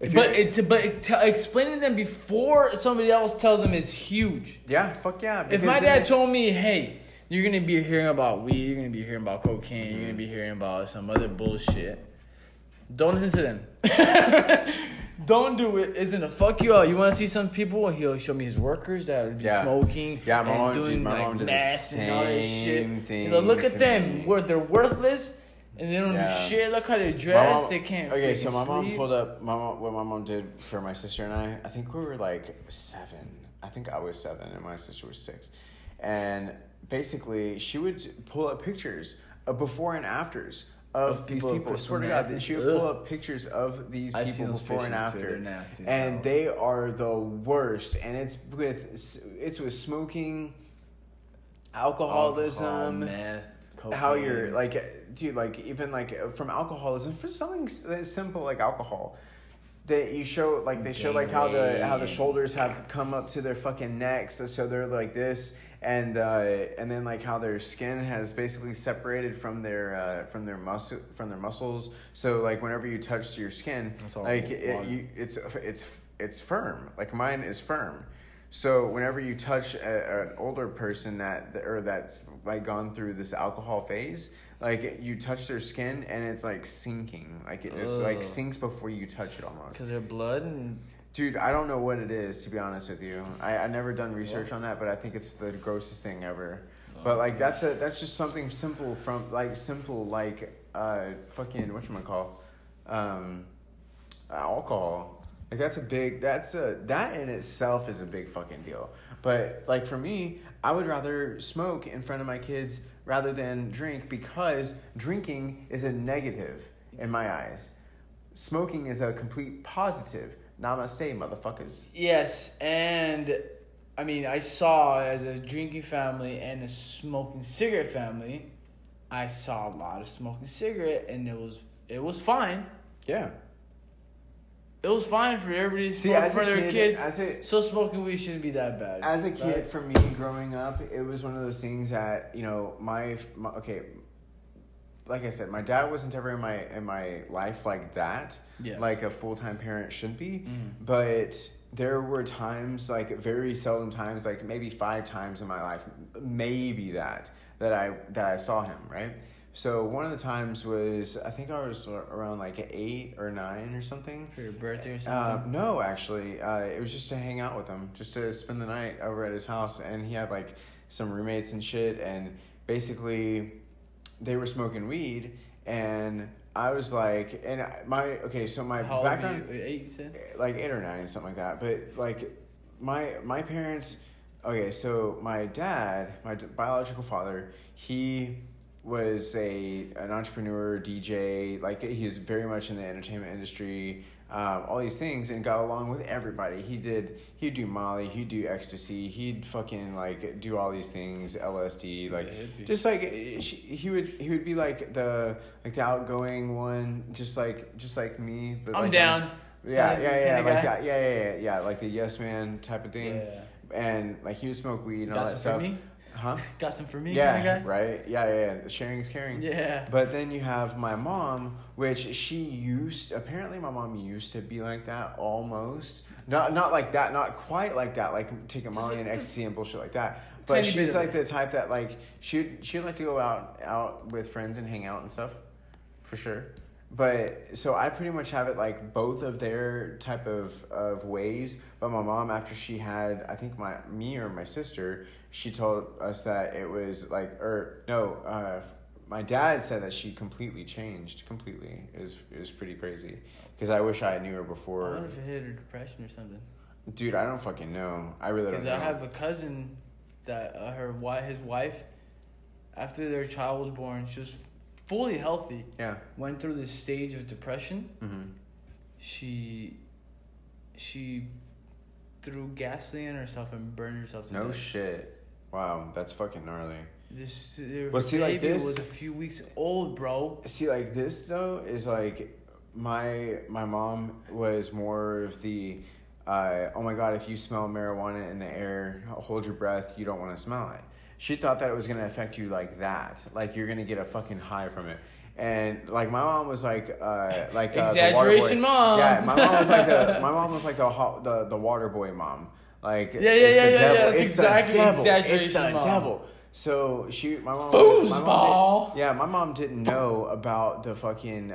Explaining to them before somebody else tells them is huge. Yeah, fuck yeah. If my dad told me, hey, you're gonna be hearing about weed, you're gonna be hearing about cocaine, you're gonna be hearing about some other bullshit, don't listen to them. Don't do it. It's gonna fuck you up. You want to see some people? He'll show me his workers that would be smoking and doing like meth and all this shit. Look at them. They're worthless. And they don't do shit. Look how they dress. They can't. Okay, so my mom pulled up. What my mom did for my sister and I. I think we were like 7. I think I was 7 and my sister was 6. And basically, she would pull up pictures of before and afters of these people. I swear to God, she would pull up pictures of these people before and after. They're nasty. And they are the worst. And it's with smoking, alcoholism, meth. Cocaine. How you're like, dude, like even like from alcoholism for something as simple like alcohol, they show like how the shoulders have come up to their fucking necks, so they're like this, and then like how their skin has basically separated from their muscles. So like whenever you touch your skin, like it's firm. Like mine is firm. So whenever you touch an older person that's like gone through this alcohol phase, like you touch their skin and it's like sinking, like it just like sinks before you touch it almost. Because their blood and. Dude, I don't know what it is, to be honest with you. I never done research on that, but I think it's the grossest thing ever. But like that's just something simple like fucking whatchamacall, alcohol. Like that in itself is a big fucking deal. But like for me, I would rather smoke in front of my kids rather than drink, because drinking is a negative in my eyes. Smoking is a complete positive. Namaste, motherfuckers. Yes, and I mean, I saw as a drinking family and a smoking cigarette family, I saw a lot of smoking cigarette, and it was fine. Yeah. It was fine for everybody to smoke in front of their kids. So smoking weed shouldn't be that bad. As a kid, right? For me, growing up, it was one of those things that, you know, my like I said, my dad wasn't ever in my life like that. Yeah. Like a full-time parent should be. Mm. But there were times, like very seldom times, like maybe 5 times in my life, maybe that I saw him, right? So one of the times was, I think I was around like 8 or 9 or something. For your birthday or something? No, actually. It was just to hang out with him, just to spend the night over at his house. And he had like some roommates and shit. And basically they were smoking weed. And I was like, my How background. Old were you? 8, you said? Like 8 or 9, something like that. But like my parents, okay, so my dad, my biological father, he was an entrepreneur, DJ, like he was very much in the entertainment industry, all these things, and got along with everybody. He'd do Molly, he'd do ecstasy, he'd fucking like do all these things, LSD, like just like he would be like the outgoing one, just like me. But I'm like, down. Yeah, like that. Yeah, like the yes man type of thing. Yeah. And like he would smoke weed and all that stuff. Me? Huh? Got some for me, yeah, kind of guy? Right? Yeah. Sharing is caring. Yeah. But then you have my mom, which apparently my mom used to be like that almost. Not like that, not quite like that, like taking Molly and ecstasy and bullshit like that. But she's like the type that like, she'd like to go out with friends and hang out and stuff, for sure. But so I pretty much have it like both of their type of ways. But my mom, after she had, I think me or my sister, she told us that it was like, my dad said that she completely changed. Completely. It was pretty crazy. Because I wish I knew her before. I wonder if it hit her depression or something. Dude, I don't fucking know. I really don't know. Because I have a cousin that his wife, after their child was born, she was fully healthy. Yeah. Went through this stage of depression. Mm-hmm. She threw gasoline on herself and burned herself to death. No shit. Wow, that's fucking gnarly. Baby like this was a few weeks old, bro. See, like this though is like my mom was more of the oh my god, if you smell marijuana in the air, hold your breath, you don't want to smell it. She thought that it was going to affect you like that. Like, you're going to get a fucking high from it. And, like, my mom was like exaggeration mom. Yeah, my mom was like the water boy mom. Like, yeah. That's exactly exaggeration it's the mom. devil. So, my mom didn't know about the fucking,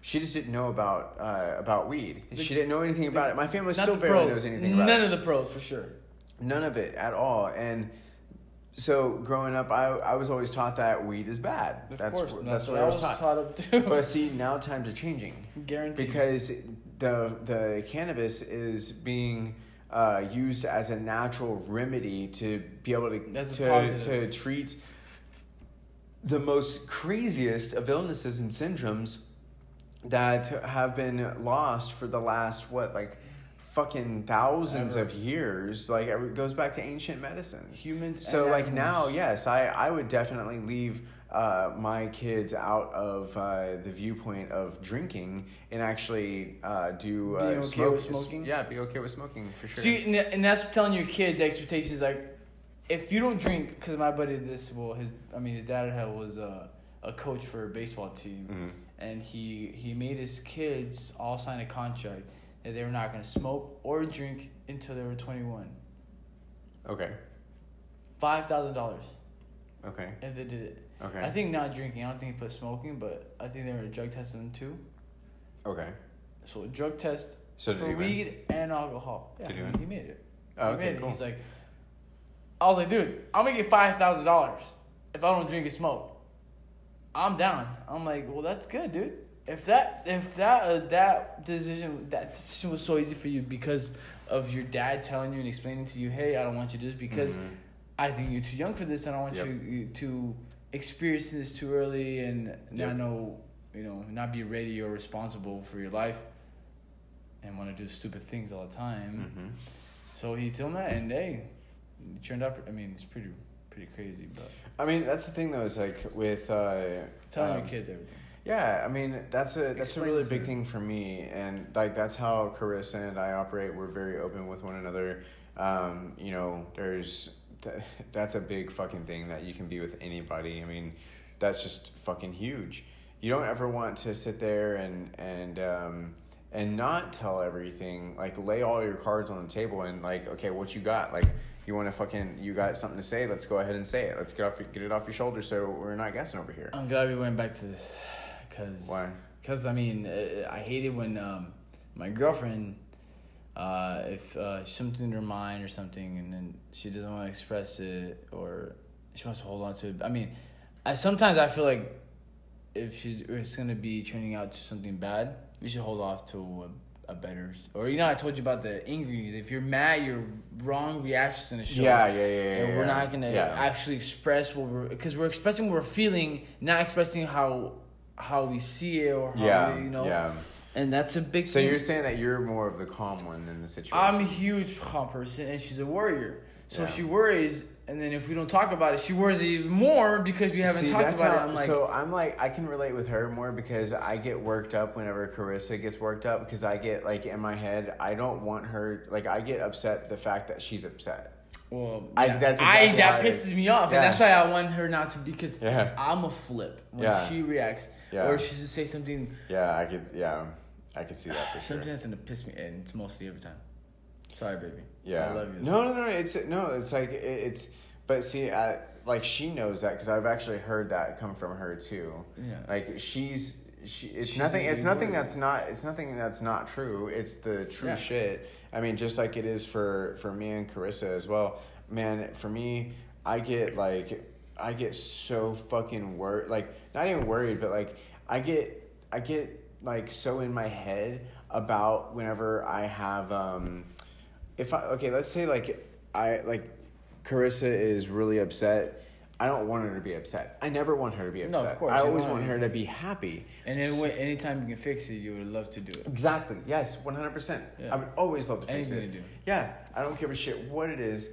she just didn't know about weed. She didn't know anything about it. My family still barely knows anything about it. None of the pros, for sure. None of it at all. And so growing up, I was always taught that weed is bad. That's what I was taught of too. But see, now times are changing. Guaranteed. Because the cannabis is being used as a natural remedy to be able to treat the most craziest of illnesses and syndromes that have been lost for the last fucking thousands of years. Like, it goes back to ancient medicines. Humans. So like now, yes, I would definitely leave my kids out of the viewpoint of drinking and actually do being okay with smoking. Yeah, be okay with smoking for sure. See, and that's telling your kids expectations like, if you don't drink, because my buddy did this. Well, his dad was a coach for a baseball team, mm-hmm. and he made his kids all sign a contract that they were not going to smoke or drink until they were 21. Okay. $5,000. Okay. If they did it. Okay. I think not drinking. I don't think he put smoking, but I think they were drug testing them too. Okay. So a drug test for weed and alcohol. Yeah, did he made it. Oh, okay, cool. He's like, I was like, dude, I'm gonna get $5,000 if I don't drink and smoke. I'm down. I'm like, well, that's good, dude. If that decision was so easy for you because of your dad telling you and explaining to you, hey, I don't want you to do this because mm-hmm. I think you're too young for this, and I want you to experience this too early and not be ready or responsible for your life, and want to do stupid things all the time. Mm-hmm. So he told me that, and hey, it turned out. I mean, it's pretty crazy, but I mean, that's the thing though. Is like with telling your kids everything. Yeah, I mean that's a really big thing for me, and like that's how Carissa and I operate. We're very open with one another. That's a big fucking thing that you can be with anybody. I mean, that's just fucking huge. You don't ever want to sit there and not tell everything. Like lay all your cards on the table and like, okay, what you got? Like you got something to say? Let's go ahead and say it. Let's get it off your shoulders so we're not guessing over here. I'm glad we went back to this. Why? Because, I mean, I hate it when my girlfriend, if something's in her mind or something and then she doesn't want to express it or she wants to hold on to it. I mean, sometimes I feel like if it's going to be turning out to something bad, you should hold off to a better... Or, I told you about the angry... If you're mad, your wrong reaction's going to show. Yeah. And we're not going to actually express because we're expressing what we're feeling, not expressing how we see it or how and that's a big thing. So you're saying that you're more of the calm one in the situation. I'm a huge calm person and she's a worrier, so she worries, and then if we don't talk about it she worries even more because we haven't talked about it. I'm like I can relate with her more because I get worked up whenever Carissa gets worked up because I get like in my head I don't want her, like I get upset the fact that she's upset. Well, that pisses me off, and that's why I want her not to, because I'm a flip when she reacts, or she just say something. I could see that for sure. Something that's gonna piss me, and it's mostly every time. Sorry, baby. Yeah, I love you. No. It's like it's. But see, like she knows that because I've actually heard that come from her too. Yeah, like it's nothing that's not true. It's the true shit. I mean, just like it is for me and Carissa as well. Man, for me, I get so fucking worried. Like, not even worried, but like I get like so in my head about whenever I have let's say like Carissa is really upset. I don't want her to be upset. I never want her to be upset. No, of course. I always want her to be happy. And then anytime you can fix it, you would love to do it. Exactly. Yes, 100%. Yeah. I would always love to fix Anything it. To do. Yeah, I don't give a shit what it is.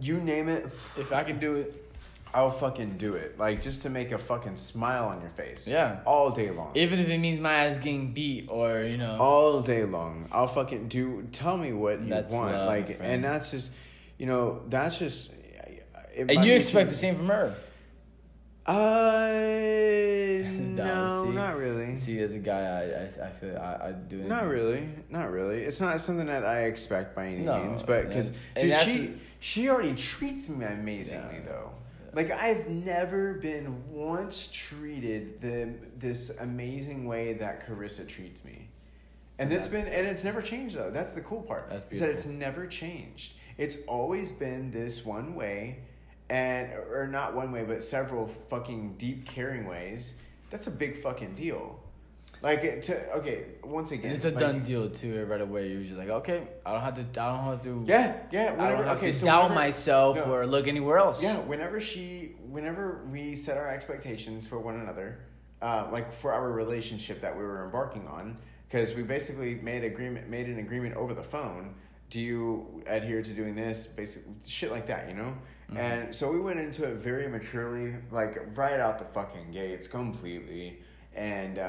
You name it. If I can do it, I'll fucking do it. Like, just to make a fucking smile on your face. Yeah. All day long. Even if it means my ass getting beat or, All day long. I'll fucking tell me what you want. Love, like, and that's just, that's just... And you expect the same from her? No, not really. See, as a guy, I feel I do it. Not really. It's not something that I expect by any means, but because she already treats me amazingly though. Yeah. Like I've never been once treated this amazing way that Carissa treats me, and it's never changed though. That's the cool part. That's beautiful. Is that it's never changed. It's always been this one way. Or not one way, but several fucking deep, caring ways. That's a big fucking deal. Once again, and it's a done deal too. Right away, you're just like, okay, I don't have to. Yeah. I don't have to doubt myself or look anywhere else. Yeah. Whenever we set our expectations for one another, like for our relationship that we were embarking on, because we basically made an agreement over the phone. Do you adhere to doing this? Basic shit like that, Mm-hmm. And so we went into it very maturely, like right out the fucking gates, completely. And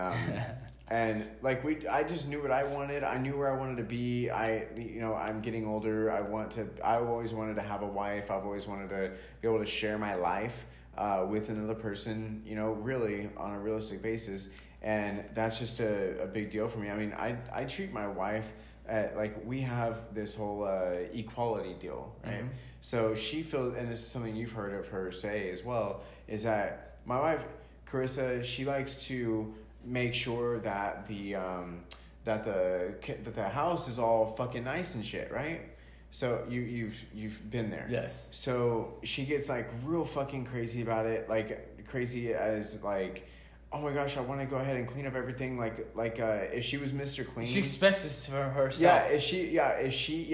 and like I just knew what I wanted. I knew where I wanted to be. I'm getting older. I've always wanted to have a wife. I've always wanted to be able to share my life with another person, really on a realistic basis. And that's just a big deal for me. I mean, I treat my wife like we have this whole equality deal, right? Mm-hmm. So she feels, and this is something you've heard of her say as well, is that my wife, Carissa, she likes to make sure that the house is all fucking nice and shit, right? So you've been there. Yes. So she gets like real fucking crazy about it, like crazy as like, oh my gosh, I want to go ahead and clean up everything. Like if she was Mr. Clean, she expects this for herself. She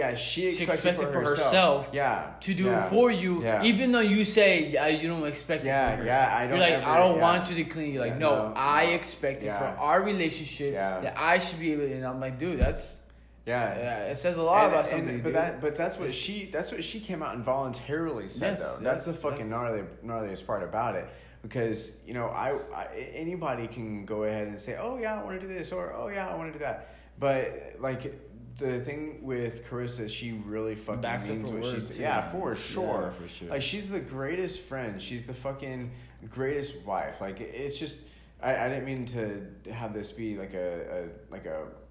expects it for herself. Yeah, to do it for you. Yeah. Even though you say you don't expect it from her. Yeah, I don't. You're like, I don't want you to clean. You're like, no, I expect it for our relationship that I should be able to. And I'm like, dude, that's. Yeah, it says a lot about somebody. But that's what she came out and voluntarily said though. That's the fucking gnarliest part about it. Because, anybody can go ahead and say, oh, yeah, I want to do this, or, oh, yeah, I want to do that. But, like, the thing with Carissa, she really fucking means what she says. Yeah, for sure. Yeah, for sure. Like, she's the greatest friend. She's the fucking greatest wife. Like, it's just, I didn't mean to have this be, like, a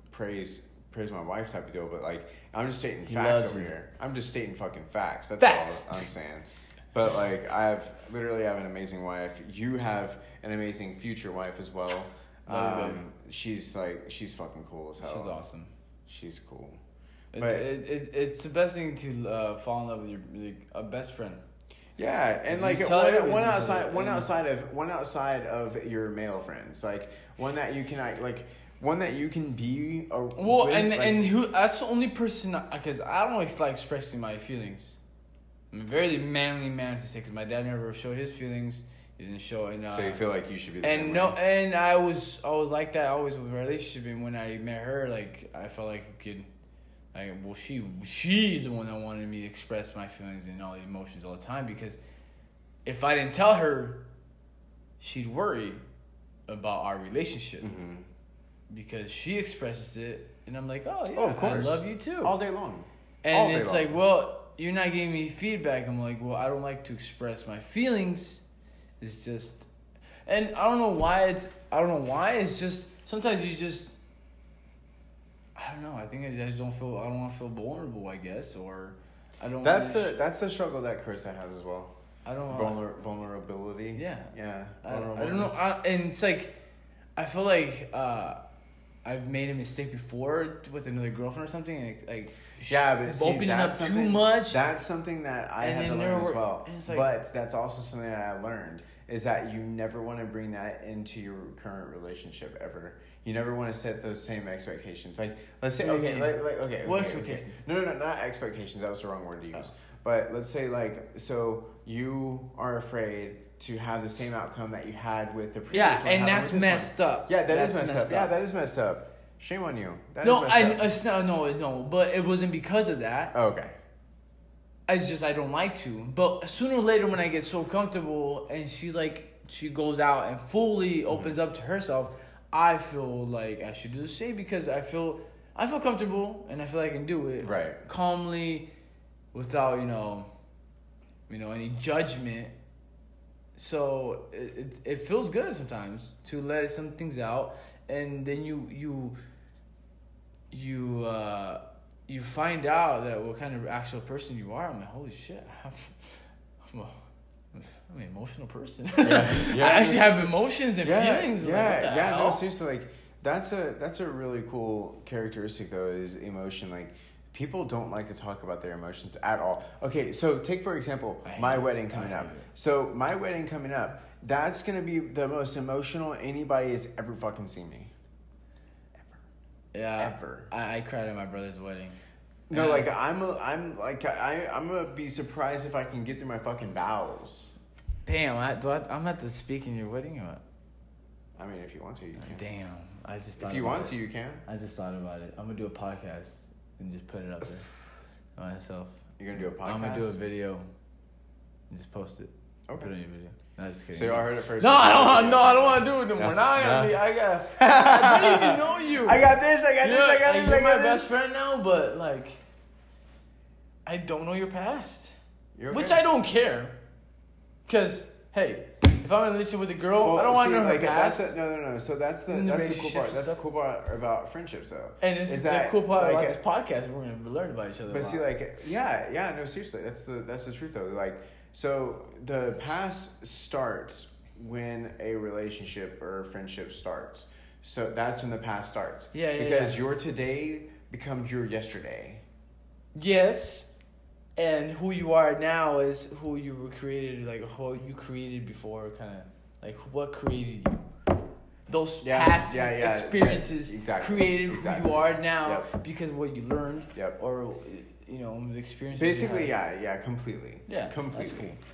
praise my wife type of deal, but, like, I'm just stating facts over here. I'm just stating fucking facts. That's all I'm saying. But, like, I literally have an amazing wife. You have an amazing future wife as well. She's fucking cool as hell. She's awesome. She's cool. It's the best thing to fall in love with a best friend. Yeah, and like one outside of your male friends, like one that you can be. And who? That's the only person, because I don't like expressing my feelings. I'm a very manly man to say, because my dad never showed his feelings. He didn't show it. So you feel like you should be the same way? And I was like that always with my relationship. And when I met her, like, I felt like a kid. Like, well, she's the one that wanted me to express my feelings and all the emotions all the time. Because if I didn't tell her, she'd worry about our relationship. Mm-hmm. Because she expresses it, and I'm like, oh, yeah, of course. I love you too. All day long. And it's like, well, you're not giving me feedback. I'm like, well, I don't like to express my feelings. It's just, and I don't know why. It's just sometimes you just, I don't know. I think I just don't want to feel vulnerable, I guess, or I don't. That's the struggle that Carissa has as well. I don't vulnerability. Yeah. I don't know. And it's like, I feel like I've made a mistake before with another girlfriend or something, and but opening up too much. That's something that I had to learn as well. Like, but that's also something that I learned is that you never want to bring that into your current relationship ever. You never want to set those same expectations. Like, let's say, what expectations? No, not expectations. That was the wrong word to use. But let's say, so you are afraid to have the same outcome that you had with the previous one. Yeah, and that's messed up. Yeah, that's messed up. Yeah, that is messed up. Shame on you. No, but it wasn't because of that. Oh, okay. It's just I don't like to. But sooner or later, when I get so comfortable and she goes out and fully opens up to herself, I feel like I should do the same because I feel comfortable and I feel like I can do it calmly, without any judgment. So it feels good sometimes to let some things out, and then you find out that what kind of actual person you are. I'm like, holy shit, I'm an emotional person. I actually have emotions and feelings. No, seriously, like that's a really cool characteristic though, is emotion. Like, people don't like to talk about their emotions at all. Okay, so take for example my wedding coming up. So my wedding coming up, that's gonna be the most emotional anybody has ever fucking seen me. Yeah, ever. I cried at my brother's wedding. No, like I'm gonna be surprised if I can get through my fucking bowels. Damn, I'm gonna have to speak in your wedding or what? I mean, if you want to, you can. Damn, I just thought. If you want to, you can. I just thought about it. I'm gonna do a podcast and just put it up there myself. You're gonna do a podcast? I'm gonna do a video. Just post it. Okay. Put it in your video. No, just kidding. So y'all heard it first. No, I don't want to do it no more. Now I don't even know you. I got this. You're my best friend now, but like, I don't know your past. You're okay. Which I don't care. Cause hey, if I'm in a relationship with a girl, I don't want to know her past. No. So that's the cool part. That's the cool part about friendships, though. And it's the cool part about this podcast. We're gonna learn about each other. But see, like, no, seriously, that's the truth, though. Like, so the past starts when a relationship or friendship starts. So that's when the past starts. Because your today becomes your yesterday. Yes. And who you are now is who you were created, like who you created before, kind of like what created you. Those past experiences created who you are now because of what you learned or the experiences. Basically, completely. Yeah, completely.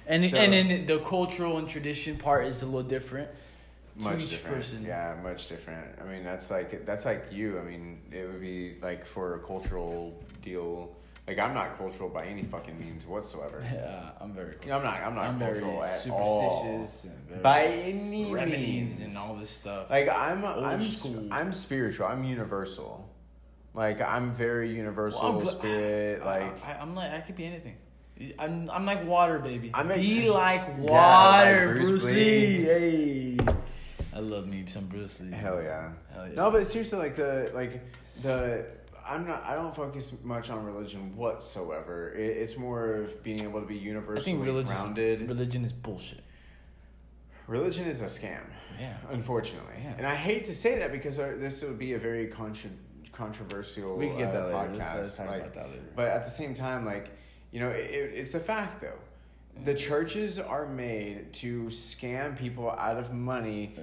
That's cool. And then the cultural and tradition part is a little different. Much each different. person. Yeah, much different. I mean, that's like you. I mean, it would be like for a cultural deal. Like, I'm not cultural by any fucking means whatsoever. Yeah, I'm very. I'm not cultural very at superstitious all. And very by any remedies means and all this stuff. Like I'm spiritual. I'm universal. Like I'm very universal spirit. I could be anything. I'm like water, baby. Be like water, like Bruce Lee. Hey, I love me some Bruce Lee. Hell yeah. No, but seriously, I don't focus much on religion whatsoever. It's more of being able to be universally grounded. Religion is bullshit. Religion is a scam. Yeah. Unfortunately. Yeah. And I hate to say that because this would be a very controversial we can get that podcast. Later. Let's talk about that later. But at the same time, it's a fact though. The churches are made to scam people out of money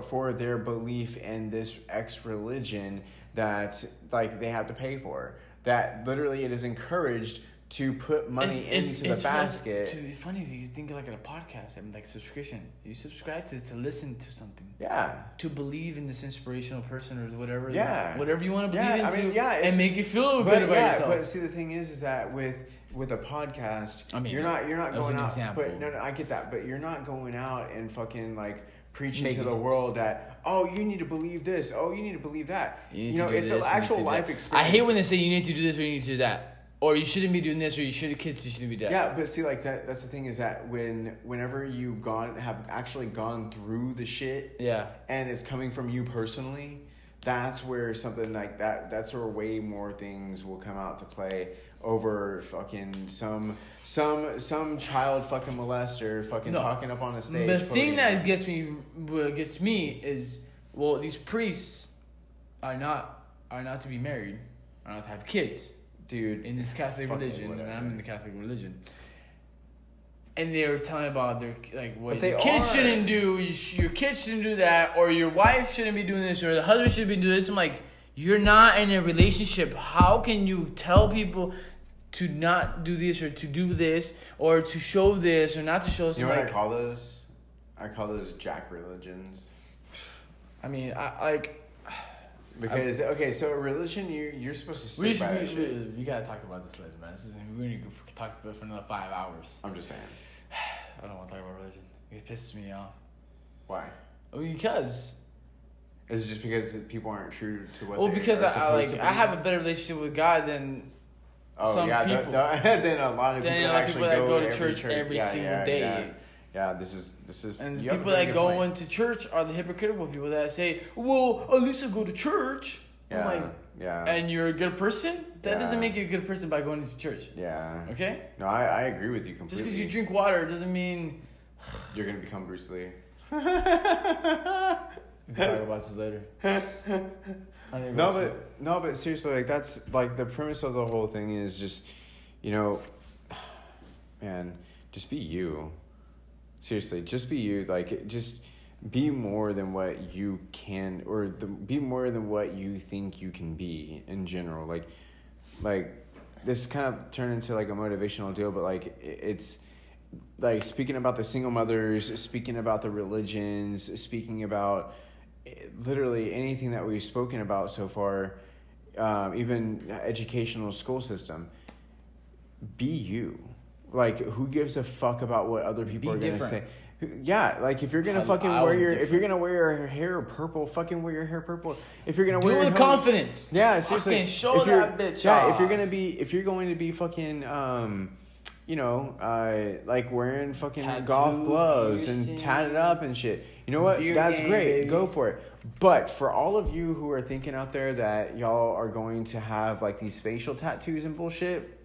for their belief in this religion that they have to pay for. That literally it is encouraged to put money into the basket. It's funny because you think like at a podcast, subscription. You subscribe to this to listen to something. Yeah. To believe in this inspirational person or whatever. Yeah. Whatever you want to believe into. And make you feel good about yourself. But see, the thing is that with a podcast, you're not going out. Example. But no, I get that. But you're not going out and fucking preaching to the world that you need to believe this, you need to believe that. It's an actual life experience. I hate when they say you need to do this or you need to do that. Or you shouldn't be doing this, or you shouldn't be that. Yeah, but see, that's the thing is that whenever you have actually gone through the shit, and it's coming from you personally, that's where something like that's where way more things will come out to play over fucking some child fucking molester talking up on a stage. The thing that gets me is these priests are not to be married, are not to have kids. Dude, in this Catholic religion, and I'm in the Catholic religion, and they were telling about their what your kids shouldn't do. Your kids shouldn't do that, or your wife shouldn't be doing this, or the husband shouldn't be doing this. I'm like, you're not in a relationship. How can you tell people to not do this or to do this or to show this or not to show? You know what I call those? I call those jack religions. I mean, Because so a religion you're supposed to stick by that shit. We gotta talk about this later, man. We're gonna talk about it for another 5 hours. I'm just saying. I don't want to talk about religion. It pisses me off. Why? Because. Is it just because people aren't true to what? Because I have a better relationship with God than some people. Than a lot of people that go to church every single day. Yeah, this is. And the people that go into church are the hypocritical people that say, "Well, at least I go to church." Yeah, I'm like, and you're a good person? That doesn't make you a good person by going to church. Yeah. Okay. No, I agree with you completely. Just because you drink water doesn't mean you're gonna become Bruce Lee. We can talk about this later. No, but seriously, that's the premise of the whole thing is just, man, just be you. Seriously, just be you. Just be more than what you can, or be more than what you think you can be in general. This kind of turned into a motivational deal, but it's speaking about the single mothers, speaking about the religions, speaking about literally anything that we've spoken about so far, even educational school system. Be you. like, who gives a fuck about what other people are going to say? Yeah, like, if you're going to if you're going to wear your hair purple, fucking wear your hair purple. If you're going to wear it with confidence. Yeah, seriously. Fucking show that bitch. Yeah, if you're going to be fucking, like wearing fucking golf gloves and tatted up and shit. You know what? That's great. Baby. Go for it. But for all of you who are thinking out there that y'all are going to have like these facial tattoos and bullshit,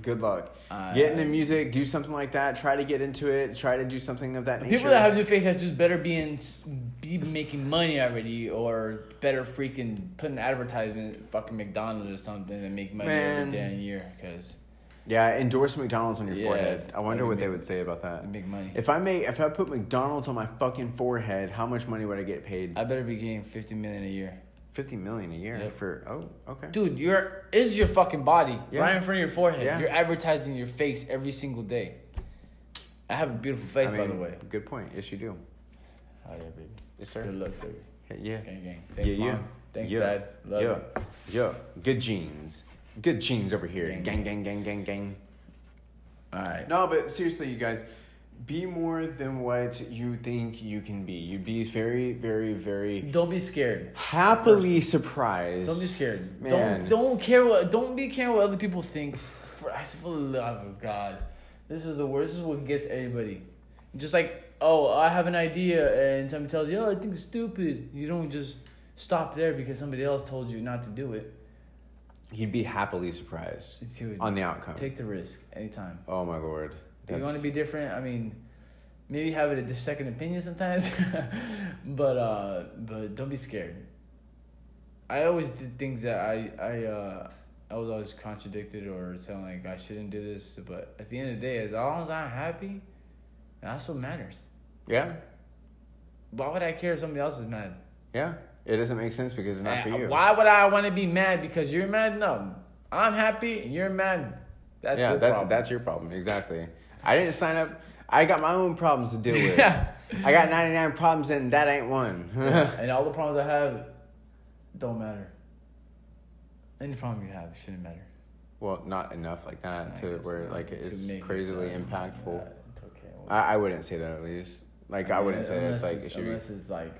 good luck. Get into music, do something like that. Try to get into it. Try to do something of that nature. People that have new face tattoos better be making money already, or better freaking put an advertisement at fucking McDonald's or something and make money every damn year. Cause endorse McDonald's on your forehead. I wonder what they would say about that. Make money. If I put McDonald's on my fucking forehead, how much money would I get paid? I better be getting $50 million a year. $50 million a year for okay. Dude, your fucking body right in front of your forehead. Yeah. You're advertising your face every single day. I have a beautiful face, by the way. Good point. Yes, you do. Oh yeah, baby. Yes, sir. Good looks, baby. Yeah. Gang. Thanks, Mom. Thanks, Dad. Love you. Yeah. Good genes. Good genes over here. Gang. All right. No, but seriously, you guys, be more than what you think you can be. You'd be very, very, very. Don't be scared. Happily surprised. Don't be scared. Man. Don't be caring what other people think. For the love of God, this is the worst. This is what gets everybody. Just like, I have an idea, and somebody tells you, I think it's stupid. You don't just stop there because somebody else told you not to do it. You'd be happily surprised on the outcome. Take the risk anytime. Oh my Lord. If you want to be different, I mean, maybe have a second opinion sometimes, but don't be scared. I always did things that I was always contradicted or telling like I shouldn't do this, but at the end of the day, as long as I'm happy, that's what matters. Yeah. Why would I care if somebody else is mad? Yeah, it doesn't make sense because it's not for you. Why would I want to be mad because you're mad? No, I'm happy and you're mad. That's your problem. That's your problem. Exactly. I didn't sign up. I got my own problems to deal with. I got 99 problems and that ain't one. And all the problems I have don't matter. Any problem you have shouldn't matter. Well, not enough like that to where like it's crazily impactful. Yeah, it's okay. I wouldn't say that at least. Like I wouldn't say it's like it should unless it's like,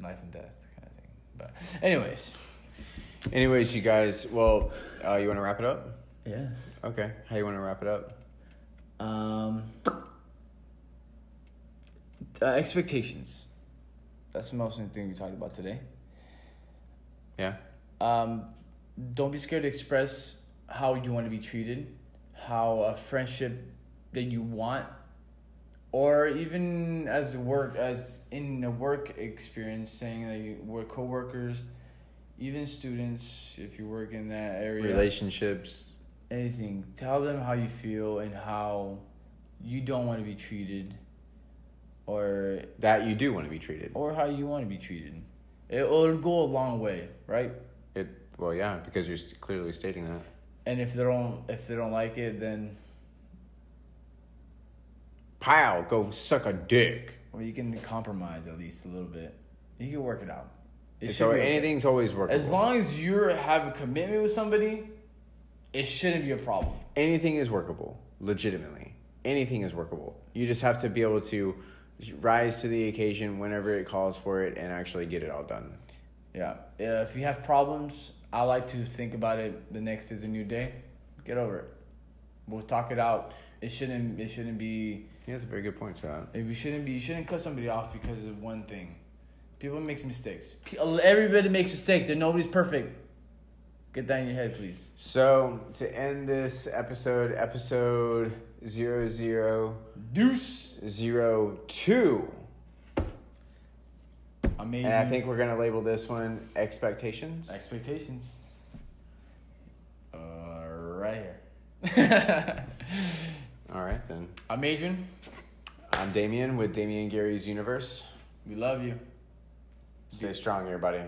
life and death kind of thing. But anyways, you guys. Well, you want to wrap it up? Yes. Okay. How you want to wrap it up? Expectations. That's the most important thing we talked about today. Yeah. Don't be scared to express how you want to be treated, how a friendship that you want, or even as in a work experience, saying that we're coworkers, even students, if you work in that area. Relationships. Anything. Tell them how you feel and how you don't want to be treated. Or that you do want to be treated. Or how you want to be treated. It'll go a long way, right? Well, yeah, because you're clearly stating that. And if they don't like it, then pow, go suck a dick. Well, you can compromise at least a little bit. You can work it out. So anything's always workable. As long as you have a commitment with somebody, it shouldn't be a problem. Anything is workable, legitimately. Anything is workable. You just have to be able to rise to the occasion whenever it calls for it and actually get it all done. Yeah. If you have problems, I like to think about it. The next is a new day. Get over it. We'll talk it out. It shouldn't be. Yeah, that's a very good point to that. You shouldn't cut somebody off because of one thing. People make mistakes. Everybody makes mistakes. Nobody's perfect. Get that in your head, please. So to end this episode 00 Deuce 02. And I think we're gonna label this one Expectations. Right here. All right then. I'm Adrian. I'm Damian with Damian Gerry's Universe. We love you. Stay strong, everybody.